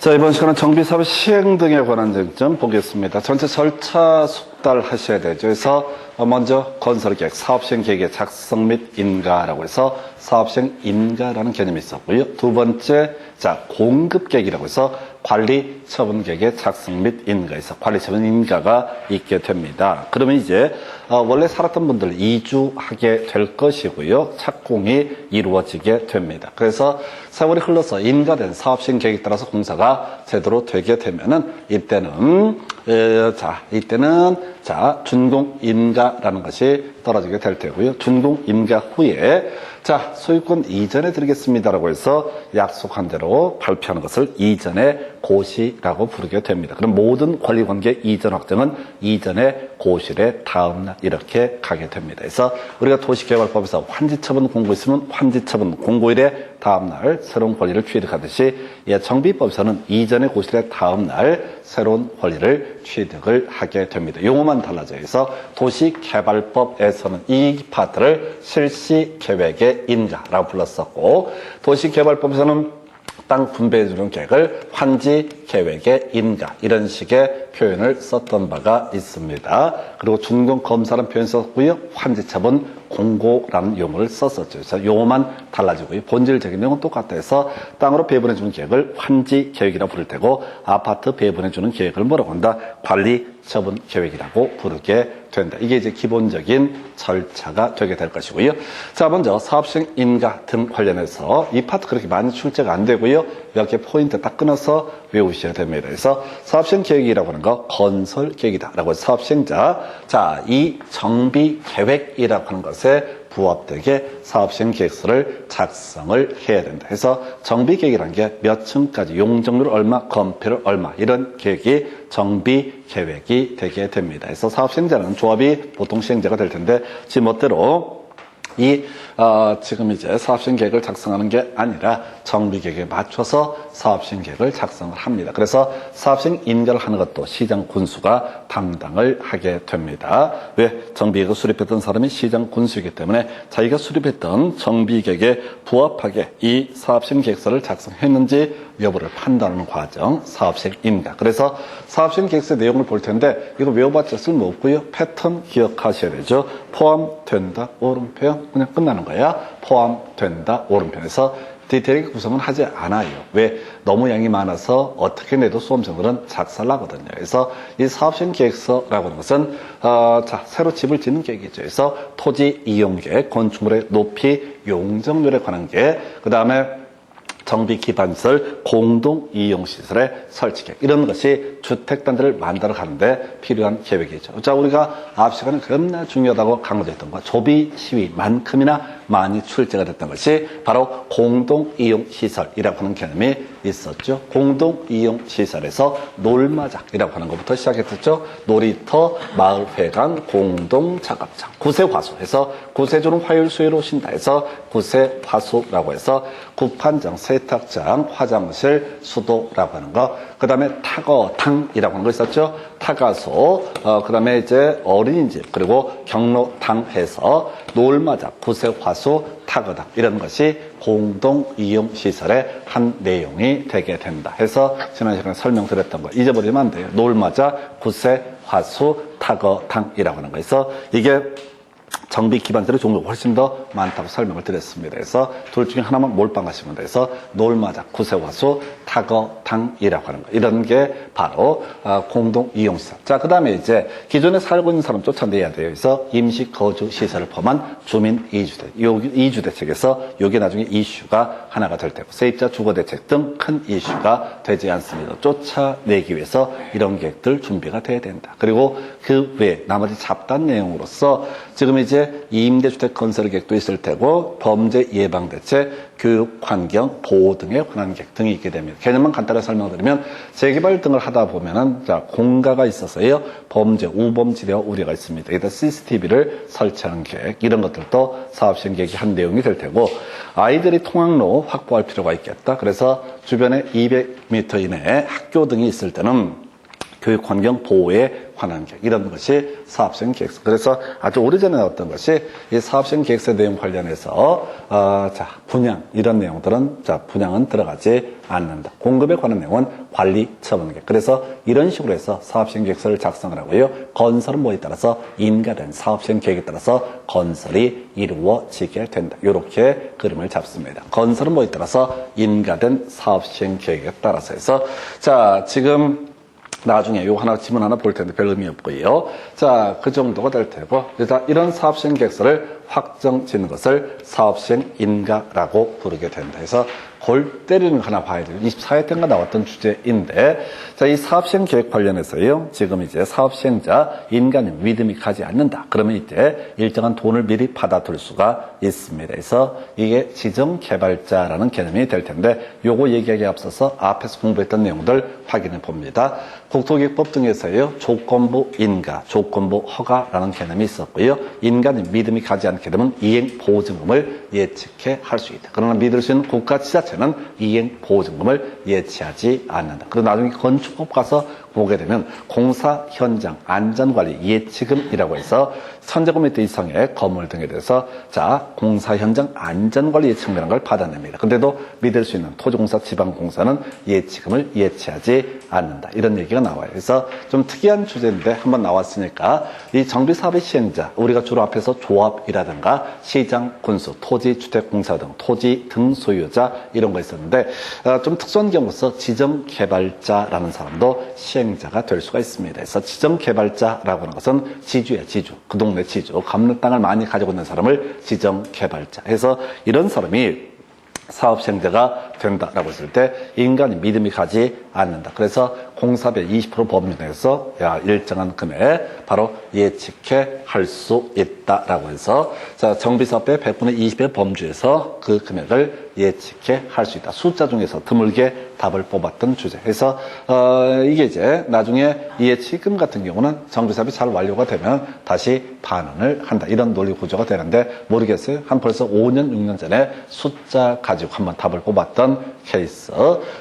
자, 이번 시간은 정비사업 시행 등에 관한 쟁점 보겠습니다. 전체 절차 숙달하셔야 되죠. 그래서 먼저 건설계획, 사업시행 계획의 작성 및 인가라고 해서 사업시행 인가라는 개념이 있었고요. 두 번째, 자, 공급계획이라고 해서 관리 처분 계획의 작성 및 인가에서 관리 처분 인가가 있게 됩니다. 그러면 이제 원래 살았던 분들 이주하게 될 것이고요. 착공이 이루어지게 됩니다. 그래서 세월이 흘러서 인가된 사업시행 계획에 따라서 공사가 제대로 되게 되면은 이때는 준공 인가라는 것이 떨어지게 될 테고요. 준공 인가 후에 자, 소유권 이전해 드리겠습니다라고 해서 약속한 대로 발표하는 것을 이전의 고시라고 부르게 됩니다. 그럼 모든 권리관계 이전 확정은 이전의 고시의 다음날 이렇게 가게 됩니다. 그래서 우리가 도시개발법에서 환지처분 공고 있으면 환지처분 공고일의 다음날 새로운 권리를 취득하듯이 정비법에서는 이전의 고시의 다음날 새로운 권리를 취득을 하게 됩니다. 용어만 달라져요. 그래서 도시개발법에서는 이 파트를 실시계획의 인가라고 불렀었고, 도시개발법에서는 땅 분배해주는 계획을 환지계획의 인가 이런 식의 표현을 썼던 바가 있습니다. 그리고 준공검사라는 표현 썼고요. 환지처분 공고라는 용어를 썼었죠. 그래서 용어만 달라지고요. 본질적인 내용은 똑같아서 땅으로 배분해주는 계획을 환지계획이라고 부를 테고, 아파트 배분해주는 계획을 뭐라고 한다? 관리처분계획이라고 부르게 된다. 이게 이제 기본적인 절차가 되게 될 것이고요. 자, 먼저 사업시행 인가 등 관련해서 이 파트 그렇게 많이 출제가 안 되고요. 몇 개 포인트 딱 끊어서 외우셔야 됩니다. 그래서 사업시행 계획이라고 하는 거 건설 계획이다라고 해서 사업시행자, 자, 이 정비 계획이라고 하는 것에 부합되게 사업시행 계획서를 작성을 해야 된다. 그래서 정비 계획이라는 게 몇 층까지, 용적률 얼마, 건폐율 얼마, 이런 계획이 정비 계획이 되게 됩니다. 그래서 사업시행자는 조합이 보통 시행자가 될 텐데 지멋대로 지금 이제 사업시행 계획을 작성하는 게 아니라 정비 계획에 맞춰서 사업시행 계획을 작성을 합니다. 그래서 사업시행 인가를 하는 것도 시장 군수가 담당을 하게 됩니다. 왜? 정비 계획을 수립했던 사람이 시장 군수이기 때문에 자기가 수립했던 정비 계획에 부합하게 이 사업시행 계획서를 작성했는지 여부를 판단하는 과정, 사업시행 인가. 그래서 사업시행 계획서의 내용을 볼 텐데 이거 외워봤자 쓸모없고요. 패턴 기억하셔야 되죠. 포함된다, 오른편 그냥 끝나는 거야. 포함된다, 오른편에서 디테일 구성은 하지 않아요. 왜? 너무 양이 많아서 어떻게 내도 수험생들은 작살나거든요. 그래서 이 사업시행 계획서라고 하는 것은 새로 집을 짓는 계획이죠. 그래서 토지 이용 계획, 건축물의 높이, 용적률에 관한 계획, 그 다음에 정비 기반시설, 공동 이용 시설의 설치 계획, 이런 것이 주택단지를 만들어 가는데 필요한 계획이죠. 자, 우리가 앞 시간에 겁나 중요하다고 강조했던 거, 조비 시위만큼이나 많이 출제가 됐던 것이 바로 공동 이용 시설이라고 하는 개념이 있었죠. 공동 이용 시설에서 놀마작이라고 하는 것부터 시작했었죠. 놀이터, 마을회관, 공동 작업장, 구세화수해서 구세주는 화요일 수요일 오신다 해서 구세화수라고 해서 구판장, 세탁장, 화장실, 수도라고 하는 거, 그 다음에 타거탕이라고 하는 거 있었죠. 타가소, 그 다음에 이제 어린이집, 그리고 경로탕 해서 놀마작, 구세화수, 타거당, 이런 것이 공동 이용 시설의 한 내용이 되게 된다 해서 지난 시간에 설명드렸던 거 잊어버리면 안 돼요. 놀마작, 구세화수, 타거당이라고 하는 거에서 이게 정비 기반들의 종류가 훨씬 더 많다고 설명을 드렸습니다. 그래서 둘 중에 하나만 몰빵하시면 돼서 놀마작, 구세화수, 타거당이라고 하는 거, 이런 게 바로 공동 이용시설. 자, 그 다음에 이제 기존에 살고 있는 사람 쫓아내야 돼요. 그래서 임시거주시설을 포함한 주민 이주대, 이주대책에서 이게 나중에 이슈가 하나가 될 테고, 세입자 주거대책 등 큰 이슈가 되지 않습니다. 쫓아내기 위해서 이런 계획들 준비가 돼야 된다. 그리고 그 외에 나머지 잡다한 내용으로서 지금 이제 임대주택 건설 계획도 있을 테고, 범죄 예방 대책, 교육, 환경, 보호 등에 관한 계획 등이 있게 됩니다. 개념만 간단하게 설명드리면 재개발 등을 하다 보면은 공가가 있어서요, 범죄, 우범지대와 우려가 있습니다. 여기다 CCTV를 설치하는 계획, 이런 것들도 사업시행 계획이 한 내용이 될 테고, 아이들이 통학로 확보할 필요가 있겠다. 그래서 주변에 200m 이내에 학교 등이 있을 때는 교육 환경 보호에 관한 계획, 이런 것이 사업시행 계획서. 그래서 아주 오래전에 나왔던 것이 이 사업시행 계획서 내용 관련해서 분양 이런 내용들은 분양은 들어가지 않는다. 공급에 관한 내용은 관리 처분 계획. 그래서 이런 식으로 해서 사업시행 계획서를 작성을 하고요. 건설은 뭐에 따라서 인가된 사업시행 계획에 따라서 건설이 이루어지게 된다. 이렇게 그림을 잡습니다. 건설은 뭐에 따라서 인가된 사업시행 계획에 따라서 해서 지금 나중에 요 질문 하나 볼 텐데 별 의미 없고요. 그 정도가 될 테고, 일단 이런 사업시행 계획서를 확정 짓는 것을 사업시행 인가라고 부르게 된다. 그래서 골 때리는 거 하나 봐야 돼요. 24회 때인가 나왔던 주제인데, 이 사업시행 계획 관련해서요, 지금 이제 사업시행자 인가는 믿음이 가지 않는다. 그러면 이제 일정한 돈을 미리 받아둘 수가 있습니다. 그래서 이게 지정개발자라는 개념이 될 텐데, 요거 얘기하기에 앞서서 앞에서 공부했던 내용들 확인해 봅니다. 국토기획법 등에서요, 조건부 인가, 조건부 허가라는 개념이 있었고요. 인가는 믿음이 가지 않게 되면 이행보증금을 예측해 할 수 있다. 그러나 믿을 수 있는 국가 지자체는 이행보증금을 예치하지 않는다. 그리고 나중에 건축법 가서 보게 되면 공사 현장 안전관리 예치금이라고 해서 천제곱미터 이상의 건물 등에 대해서 공사 현장 안전관리 예치금이라는 걸 받아냅니다. 근데도 믿을 수 있는 토지공사 지방공사는 예치금을 예치하지 않는다. 이런 얘기가 나와요. 그래서 좀 특이한 주제인데 한번 나왔으니까 이 정비사업의 시행자, 우리가 주로 앞에서 조합이라든가 시장, 군수, 토지, 주택공사 등 토지 등 소유자 이런 거 있었는데 좀 특수한 경우서 지정개발자라는 사람도 시행자가 될 수가 있습니다. 그래서 지정개발자라고 하는 것은 지주야, 지주. 그 동네 지주. 감는 땅을 많이 가지고 있는 사람을 지정개발자 해서 이런 사람이 사업시행자가 된다라고 했을 때 인간이 믿음이 가지 않는다. 그래서 공사비 20% 범위 내에서 일정한 금액 바로 예측해 할 수 있다라고 해서 정비사업의 100분의 20의 범주에서 그 금액을 예측해 할 수 있다. 숫자 중에서 드물게 답을 뽑았던 주제. 그래서 이게 이제 나중에 이 예치금 같은 경우는 정비사업이 잘 완료가 되면 다시 반환을 한다. 이런 논리 구조가 되는데 모르겠어요. 한 벌써 5년, 6년 전에 숫자 가지고 한번 답을 뽑았던 케이스.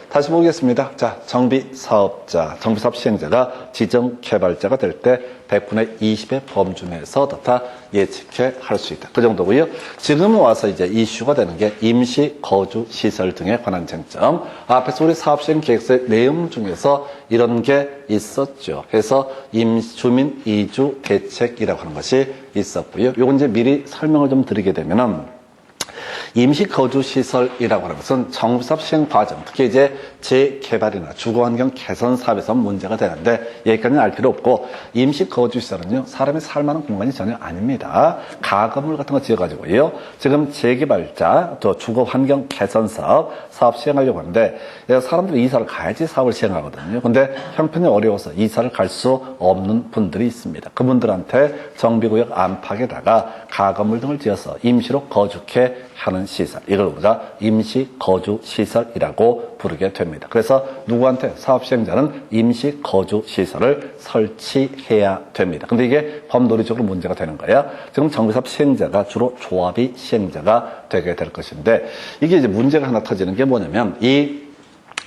다시 보겠습니다. 정비사업자, 정비사업 시행자가 지정개발자가 될 때 100분의 20의 범주 내에서 다 예측해 할 수 있다. 그 정도고요. 지금 와서 이제 이슈가 되는 게 임시 거주 시설 등에 관한 쟁점. 앞에서 우리 사업시행 계획서의 내용 중에서 이런 게 있었죠. 그래서 주민 이주 대책이라고 하는 것이 있었고요. 요건 이제 미리 설명을 좀 드리게 되면은 임시거주시설이라고 하는 것은 정비사업 시행 과정, 특히 이제 재개발이나 주거환경 개선 사업에서 문제가 되는데 여기까지는 알 필요 없고 임시거주시설은요 사람이 살만한 공간이 전혀 아닙니다. 가건물 같은 거 지어가지고요 지금 재개발자, 또 주거환경 개선 사업 시행하려고 하는데 사람들이 이사를 가야지 사업을 시행하거든요. 근데 형편이 어려워서 이사를 갈 수 없는 분들이 있습니다. 그분들한테 정비구역 안팎에다가 가건물 등을 지어서 임시로 거주케 하는 시설, 이걸 우리가 임시거주시설이라고 부르게 됩니다. 그래서 누구한테 사업시행자는 임시거주시설을 설치해야 됩니다. 근데 이게 법놀이적으로 문제가 되는 거예요. 지금 정비사업 시행자가 주로 조합이 시행자가 되게 될 것인데 이게 이제 문제가 하나 터지는 게 뭐냐면 이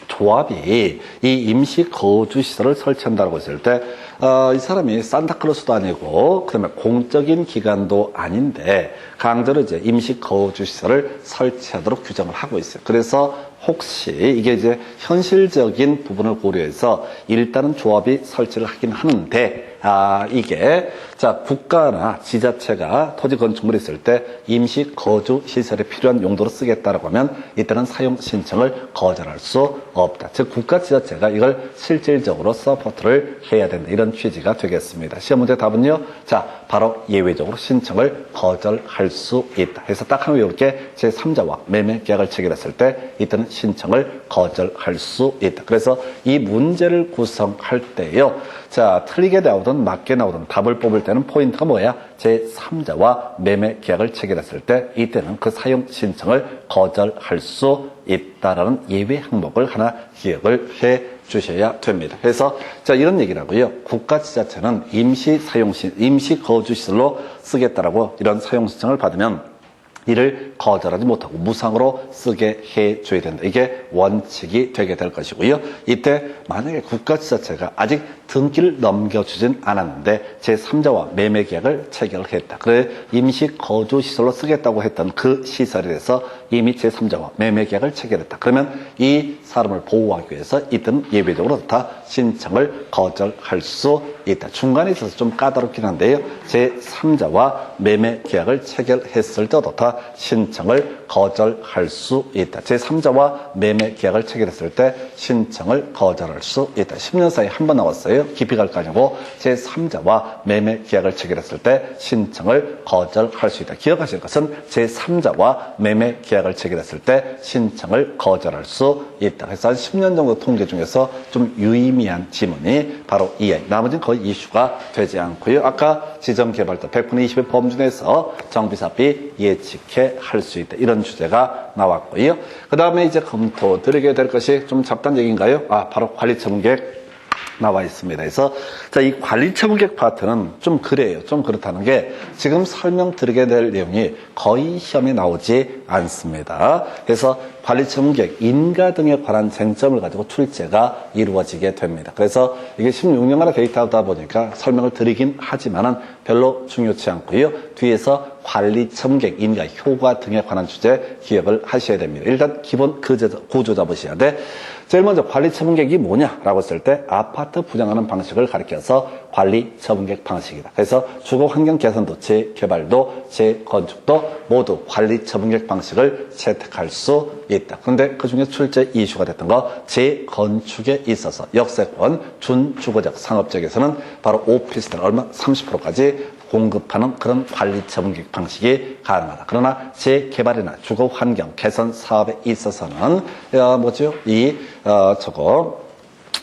조합이 이 임시거주시설을 설치한다고 했을 때 이 사람이 산타클로스도 아니고 그다음에 공적인 기관도 아닌데 강제로 이제 임시거주시설을 설치하도록 규정을 하고 있어요. 그래서 혹시 이게 이제 현실적인 부분을 고려해서 일단은 조합이 설치를 하긴 하는데 이게 국가나 지자체가 토지 건축물이 있을 때 임시 거주 시설에 필요한 용도로 쓰겠다라고 하면 이때는 사용 신청을 거절할 수 없다. 즉 국가 지자체가 이걸 실질적으로 서포트를 해야 된다. 이런 취지가 되겠습니다. 시험 문제 답은요. 바로 예외적으로 신청을 거절할 수 있다. 그래서 딱 하나 외울게 제3자와 매매 계약을 체결했을 때 이때는 신청을 거절할 수 있다. 그래서 이 문제를 구성할 때요. 틀리게 나오든 맞게 나오든 답을 뽑을 때는 포인트가 뭐야? 제3자와 매매 계약을 체결했을 때 이때는 그 사용 신청을 거절할 수 있다라는 예외 항목을 하나 기억을 해 주셔야 됩니다. 그래서 이런 얘기라고요. 국가 지자체는 임시 거주시설로 쓰겠다라고 이런 사용 신청을 받으면 이를 거절하지 못하고 무상으로 쓰게 해줘야 된다. 이게 원칙이 되게 될 것이고요. 이때 만약에 국가지자체가 아직 등기를 넘겨주진 않았는데 제3자와 매매계약을 체결했다. 그래 임시 거주시설로 쓰겠다고 했던 그 시설에 대해서 이미 제3자와 매매계약을 체결했다. 그러면 이 사람을 보호하기 위해서 이때는 예외적으로 다 신청을 거절할 수 있다. 중간에 있어서 좀 까다롭긴 한데요. 제3자와 매매계약을 체결했을 때도 다 신청을 거절할 수 있다. 제3자와 매매계약을 체결했을 때 신청을 거절할 수 있다. 10년 사이에 한 번 나왔어요. 깊이 갈 거 아니고 제3자와 매매계약을 체결했을 때 신청을 거절할 수 있다. 기억하실 것은 제3자와 매매계약을 체결했을 때 신청을 거절할 수 있다. 그래서 한 10년 정도 통계 중에서 좀 유의미한 지문이 바로 이 아이. 나머지는 거의 이슈가 되지 않고요. 아까 지정개발도 100분의 20의 범주 내에서 정비사비 예측해 할 수 있다. 이런 주제가 나왔고요. 그 다음에 이제 검토 드리게 될 것이 좀 잡다한 얘기인가요? 바로 관리처분계획 나와 있습니다. 그래서 자, 이 관리처분계획 파트는 좀 그래요. 좀 그렇다는 게 지금 설명드리게 될 내용이 거의 시험에 나오지 않습니다. 그래서 관리처분계획, 인가 등에 관한 쟁점을 가지고 출제가 이루어지게 됩니다. 그래서 이게 16년간의 데이터다 보니까 설명을 드리긴 하지만은 별로 중요치 않고요. 뒤에서 관리처분계획, 인가, 효과 등에 관한 주제 기억을 하셔야 됩니다. 일단 기본 구조 잡으셔야 돼. 제일 먼저 관리처분계획이 뭐냐라고 했을 때 아파트 분양하는 방식을 가리켜서 관리처분계획 방식이다. 그래서 주거환경 개선도, 재개발도, 재건축도 모두 관리처분계획 방식을 채택할 수 있다. 그런데 그 중에 출제 이슈가 됐던 거 재건축에 있어서 역세권, 준주거적, 상업적에서는 바로 오피스텔 얼마 30%까지 공급하는 그런 관리처분계획 방식이 가능하다. 그러나 재개발이나 주거환경 개선 사업에 있어서는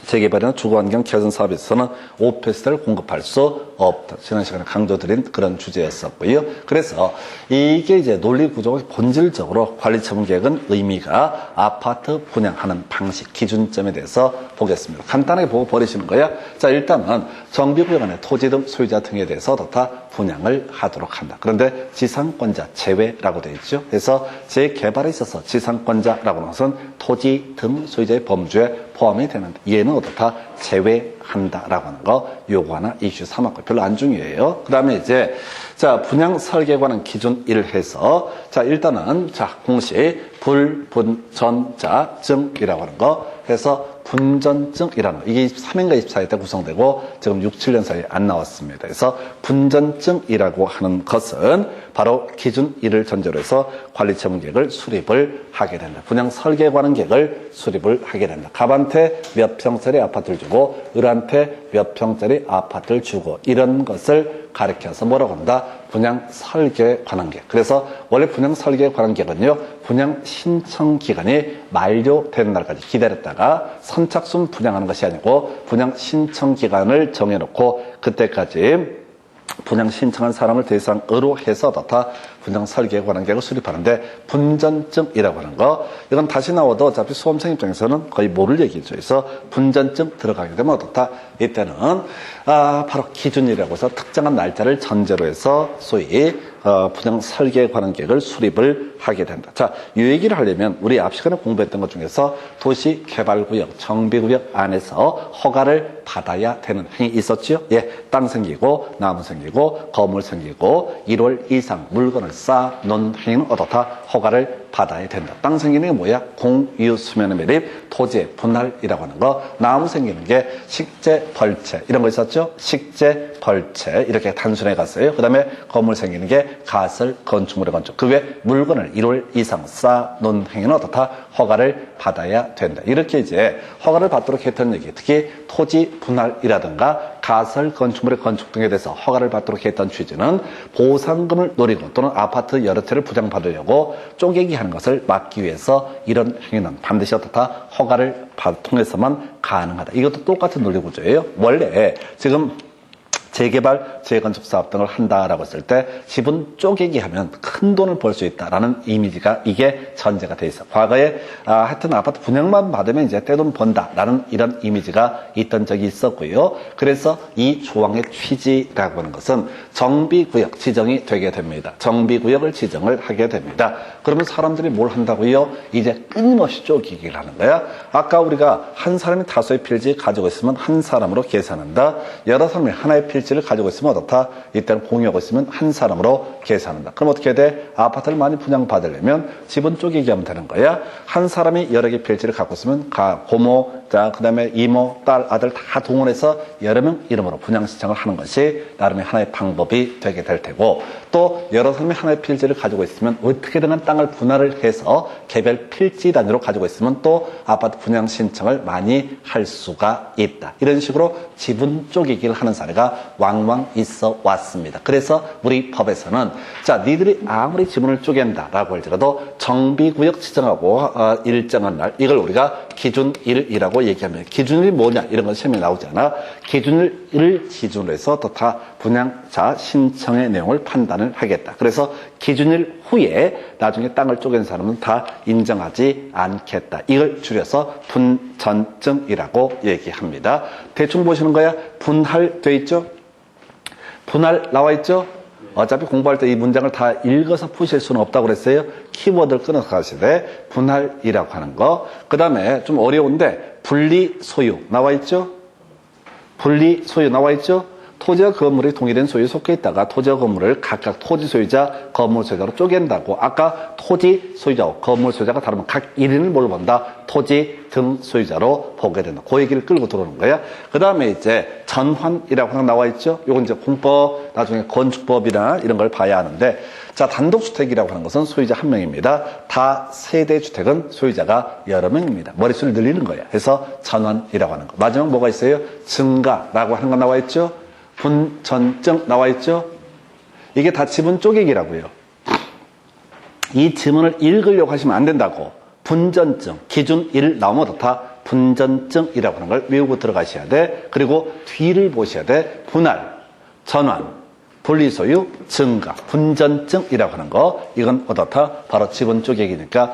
재개발이나 주거환경 개선 사업에 있어서는 오피스텔을 공급할 수 없다. 지난 시간에 강조드린 그런 주제였었고요. 그래서 이게 이제 논리 구조가 본질적으로 관리처분계획은 의미가 아파트 분양하는 방식, 기준점에 대해서 보겠습니다. 간단하게 보고 버리시는 거야. 자, 일단은 정비구역 안에 토지 등 소유자 등에 대해서 다 분양을 하도록 한다. 그런데 지상권자 제외라고 되어 있죠. 그래서 재개발에 있어서 지상권자라고 하는 것은 토지 등 소유자의 범주에 포함이 되는데 얘는 어떻다? 제외한다라고 하는 거 요거 하나 이슈 삼았고 별로 안 중요해요. 그 다음에 이제 자 분양 설계에 관한 기준 1을 해서 자 일단은 자 공식 불분전자증이라고 하는 거 해서 분전증이라는 거. 이게 23인가 24일 때 구성되고 지금 6, 7년 사이에 안 나왔습니다. 그래서 분전증이라고 하는 것은 바로 기준 1을 전제로 해서 관리처분계획을 수립을 하게 된다. 분양 설계에 관한 계획을 수립을 하게 된다. 갑한테 몇 평짜리 아파트를 주고 을한테 몇 평짜리 아파트를 주고 이런 것을 가리켜서 뭐라고 한다? 분양 설계에 관한 계획. 그래서 원래 분양 설계에 관한 계획은요, 분양 신청 기간이 만료되는 날까지 기다렸다가 선착순 분양하는 것이 아니고 분양 신청 기간을 정해놓고 그때까지 분양 신청한 사람을 대상으로 해서 다 분양 설계에 관한 계획을 수립하는데 분전증이라고 하는 거 이건 다시 나와도 어차피 수험생 입장에서는 거의 모를 얘기죠. 그래서 분전증 들어가게 되면 어떻다? 이때는 바로 기준이라고 해서 특정한 날짜를 전제로 해서 소위 분양 설계에 관한 계획을 수립을 하게 된다. 자, 이 얘기를 하려면 우리 앞 시간에 공부했던 것 중에서 도시개발구역, 정비구역 안에서 허가를 받아야 되는 행위 있었죠? 예, 땅 생기고 나무 생기고 건물 생기고 1월 이상 물건을 쌓아놓은 행위는 어떻다? 허가를 받아야 된다. 땅 생기는 게 뭐야? 공유 수면의 매립, 토지의 분할이라고 하는 거. 나무 생기는 게 식재, 벌채 이런 거 있었죠? 식재, 벌채 이렇게 단순해 갔어요. 그 다음에 건물 생기는 게 가설, 건축물의 건축. 그 외 물건을 1월 이상 쌓아놓은 행위는 어떻다? 허가를 받아야 된다. 이렇게 이제 허가를 받도록 했던 얘기. 특히 토지 분할이라든가 가설, 건축물의 건축 등에 대해서 허가를 받도록 했던 취지는 보상금을 노리고 또는 아파트 여러 채를 부양받으려고 쪼개기 하는 것을 막기 위해서 이런 행위는 반드시 어떻다? 허가를 통해서만 가능하다. 이것도 똑같은 논리 구조예요. 원래 지금 재개발, 재건축 사업 등을 한다라고 했을 때 지분 쪼개기 하면 큰 돈을 벌 수 있다라는 이미지가 이게 전제가 돼 있어. 과거에 하여튼 아파트 분양만 받으면 이제 떼돈 번다라는 이런 이미지가 있던 적이 있었고요. 그래서 이 조항의 취지라고 하는 것은 정비구역 지정이 되게 됩니다. 정비구역을 지정을 하게 됩니다. 그러면 사람들이 뭘 한다고요? 이제 끊임없이 쪼개기를 하는 거야. 아까 우리가 한 사람이 다수의 필지 가지고 있으면 한 사람으로 계산한다. 여러 사람이 하나의 필지를 가지고 있으면 어떻다? 이때는 공유하고 있으면 한 사람으로 계산한다. 그럼 어떻게 돼? 아파트를 많이 분양받으려면 지분 쪼개기 하면 되는 거야. 한 사람이 여러 개 필지를 갖고 있으면 고모, 그 다음에 이모, 딸, 아들 다 동원해서 여러 명 이름으로 분양 신청을 하는 것이 나름의 하나의 방법이 되게 될 테고, 또 여러 사람이 하나의 필지를 가지고 있으면 어떻게든 간 땅을 분할을 해서 개별 필지 단위로 가지고 있으면 또 아파트 분양 신청을 많이 할 수가 있다. 이런 식으로 지분 쪼개기를 하는 사례가 왕왕 있어 왔습니다. 그래서 우리 법에서는 자, 니들이 아무리 지분을 쪼갠다라고 할지라도 정비구역 지정하고 일정한 날, 이걸 우리가 기준일이라고 얘기합니다. 기준일이 뭐냐? 이런 건 시험에 나오지 않아. 기준일을 기준으로 해서 또 다 분양자 신청의 내용을 판단을 하겠다. 그래서 기준일 후에 나중에 땅을 쪼갠 사람은 다 인정하지 않겠다. 이걸 줄여서 분전증이라고 얘기합니다. 대충 보시는 거야. 분할돼 있죠? 분할 나와 있죠? 어차피 공부할 때 이 문장을 다 읽어서 푸실 수는 없다고 그랬어요. 키워드를 끊어서 가셔야 돼. 분할이라고 하는 거. 그 다음에 좀 어려운데 분리소유 나와 있죠? 분리소유 나와 있죠? 토지와 건물이 동일한 소유에 속해 있다가 토지와 건물을 각각 토지 소유자, 건물 소유자로 쪼갠다고. 아까 토지 소유자와 건물 소유자가 다르면 각 1인을 뭘 본다? 토지 등 소유자로 보게 된다. 그 얘기를 끌고 들어오는 거야. 그 다음에 이제 전환이라고 하나 나와 있죠? 요건 이제 공법, 나중에 건축법이나 이런 걸 봐야 하는데, 자, 단독주택이라고 하는 것은 소유자 한 명입니다. 다 세대주택은 소유자가 여러 명입니다. 머릿수를 늘리는 거야. 그래서 전환이라고 하는 거. 마지막 뭐가 있어요? 증가라고 하는 거 나와 있죠? 분전증 나와 있죠? 이게 다 지분 쪼개기라고요. 이 지문을 읽으려고 하시면 안 된다고. 분전증, 기준 1 나오면 다 분전증이라고 하는 걸 외우고 들어가셔야 돼. 그리고 뒤를 보셔야 돼. 분할, 전환, 분리소유, 증가, 분전증이라고 하는 거. 이건 어떻다? 바로 지분 쪼개기니까